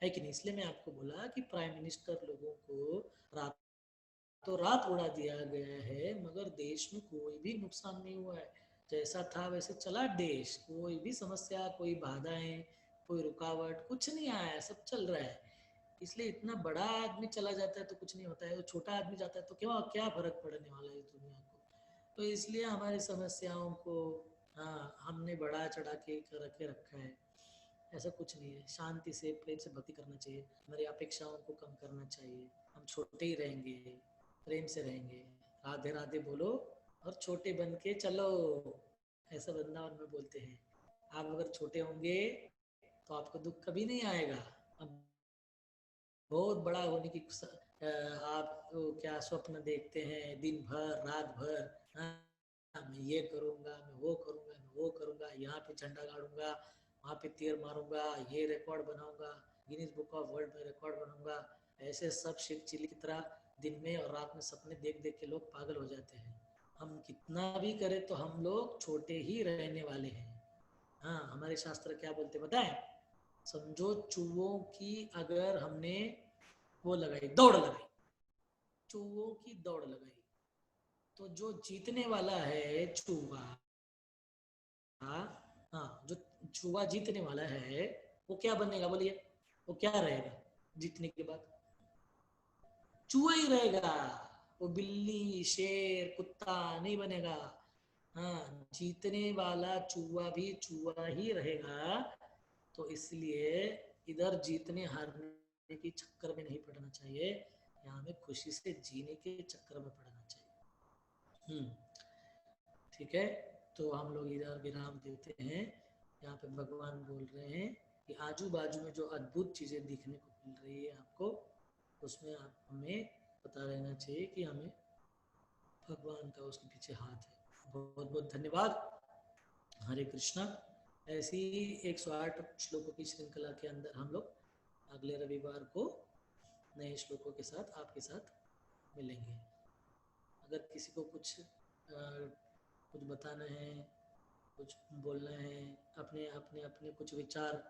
कि नहीं? इसलिए मैं आपको बोला कि प्राइम मिनिस्टर लोगों को रातों रात उड़ा दिया गया है, मगर देश में कोई भी नुकसान नहीं हुआ है। जैसा था वैसे चला देश, कोई भी समस्या, कोई बाधाएं, कोई रुकावट कुछ नहीं आया है, सब चल रहा है। इसलिए इतना बड़ा आदमी चला जाता है तो कुछ नहीं होता है, तो छोटा आदमी जाता है तो क्या क्या फर्क पड़ने वाला है इस दुनिया को? तो इसलिए हमारी समस्याओं को, हाँ, हमने बढ़ा चढ़ा के रखे रखा है। ऐसा कुछ नहीं है। शांति से प्रेम से भक्ति करना चाहिए, हमारी अपेक्षाओं को कम करना चाहिए। हम छोटे ही रहेंगे, प्रेम से रहेंगे, राधे राधे बोलो और छोटे बन के चलो, ऐसा वृंदावन में बोलते हैं। आप अगर छोटे होंगे तो आपको दुख कभी नहीं आएगा। अब बहुत बड़ा होने की आप क्या स्वप्न देखते हैं दिन भर रात भर? हाँ, मैं ये करूँगा, मैं वो करूँगा, मैं वो करूँगा, यहाँ पे झंडा गाड़ूंगा, वहाँ पे तीर मारूंगा, ये रिकॉर्ड बनाऊंगा, गिनीज बुक ऑफ वर्ल्ड में रिकॉर्ड बनाऊंगा। ऐसे सब शिव चिल्ली की तरह दिन में और रात में सपने देख देख के लोग पागल हो जाते हैं। हम कितना भी करें तो हम लोग छोटे ही रहने वाले हैं। हाँ, हमारे शास्त्र क्या बोलते बताएं? समझो चूहों की अगर हमने वो लगाई, दौड़ लगाई, चूहों की दौड़ लगाई। तो जो जीतने वाला है चूहा, हाँ, जो चूहा जीतने वाला है वो क्या बनेगा, बोलिए? वो क्या रहेगा जीतने के बाद? चूहा ही रहेगा। वो बिल्ली, शेर, कुत्ता नहीं बनेगा। हाँ, जीतने वाला चूहा भी चूहा ही रहेगा। तो इसलिए इधर जीतने हारने के चक्कर में नहीं पड़ना चाहिए, यहाँ हमें खुशी से जीने के चक्कर में पड़ना चाहिए। ठीक है, तो हम लोग इधर विराम देते हैं। यहाँ पे भगवान बोल रहे हैं कि आजू बाजू में जो अद्भुत चीजें दिखने को मिल रही है आपको, उसमें आप हमें पता रहना चाहिए कि हमें भगवान का उसके पीछे हाथ है। बहुत बहुत धन्यवाद। हरे कृष्णा। ऐसी 108 श्लोकों की श्रृंखला के अंदर हम लोग अगले रविवार को नए श्लोकों के साथ आपके साथ मिलेंगे। अगर किसी को कुछ बताना है, कुछ बोलना है, अपने अपने अपने कुछ विचार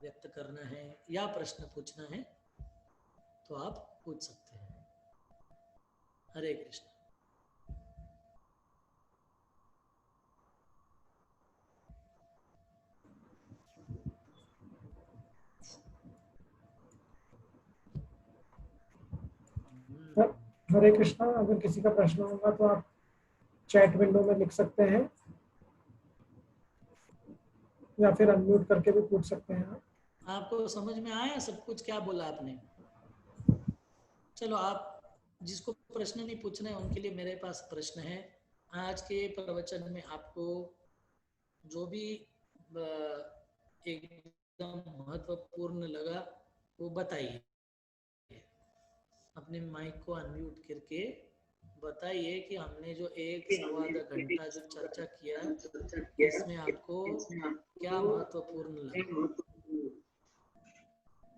व्यक्त करना है या प्रश्न पूछना है तो आप पूछ सकते हैं। हरे कृष्ण। हरे कृष्णा। अगर किसी का प्रश्न होगा तो आप चैट विंडो में लिख सकते हैं या फिर अनम्यूट करके भी पूछ सकते हैं। आपको समझ में आया सब कुछ क्या बोला आपने? चलो, आप जिसको प्रश्न नहीं पूछना है उनके लिए मेरे पास प्रश्न है। आज के प्रवचन में आपको जो भी एकदम महत्वपूर्ण लगा वो बताइए। अपने माइक को अनम्यूट करके बताइए कि हमने जो 1-1.25 घंटा जो चर्चा किया इसमें आपको क्या महत्वपूर्ण लगा।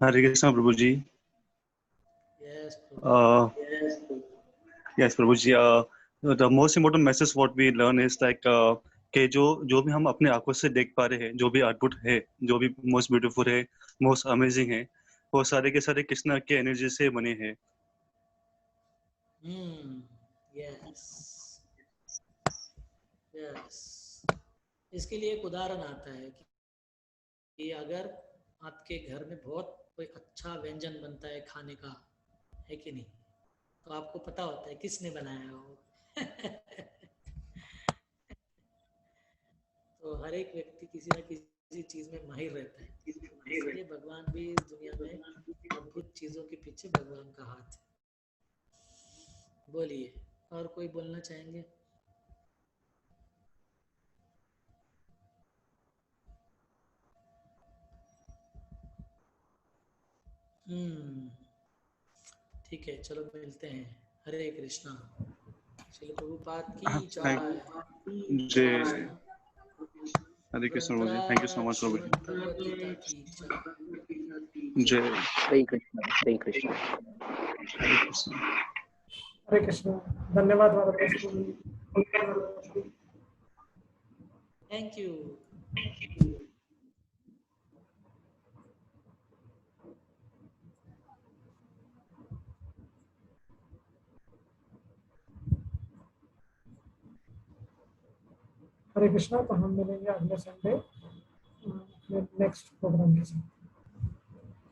Hare Krishna Prabhu ji. Yes Yes, Prabhu ji. The most important message what we learn is like कि जो भी हम अपने आंखों से देख पा रहे हैं, जो भी अद्भुत है, जो भी मोस्ट ब्यूटीफुल है, मोस्ट अमेजिंग है, वो सारे के सारे कृष्णा के एनर्जी से बने हैं। Yes yes. इसके लिए एक उदाहरण आता है कि अगर आपके घर में बहुत कोई अच्छा व्यंजन बनता है खाने का, है कि नहीं, तो आपको पता होता है किसने बनाया हो। तो हर एक व्यक्ति किसी न किसी चीज में माहिर रहता है, इसलिए भगवान भी इस दुनिया में अद्भुत चीजों के पीछे भगवान का हाथ है। बोलिए, और कोई बोलना चाहेंगे? ठीक है, चलो मिलते हैं। हरे कृष्णा। श्रील प्रभुपाद की जय। जय। हरे कृष्ण प्रभु जी, थैंक यू सो मच प्रभु जी। भगवद गीता की जय। जय। हरे कृष्ण हरे कृष्ण हरे कृष्ण। हरे कृष्ण। धन्यवाद प्रभु। Thank you. हरे कृष्णा। तो हम मिलेंगे अगले संडे नेक्स्ट प्रोग्राम के साथ।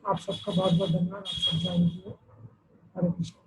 आप सबका बहुत बहुत धन्यवाद। आप सब ज्वाइन किए। हरे कृष्ण।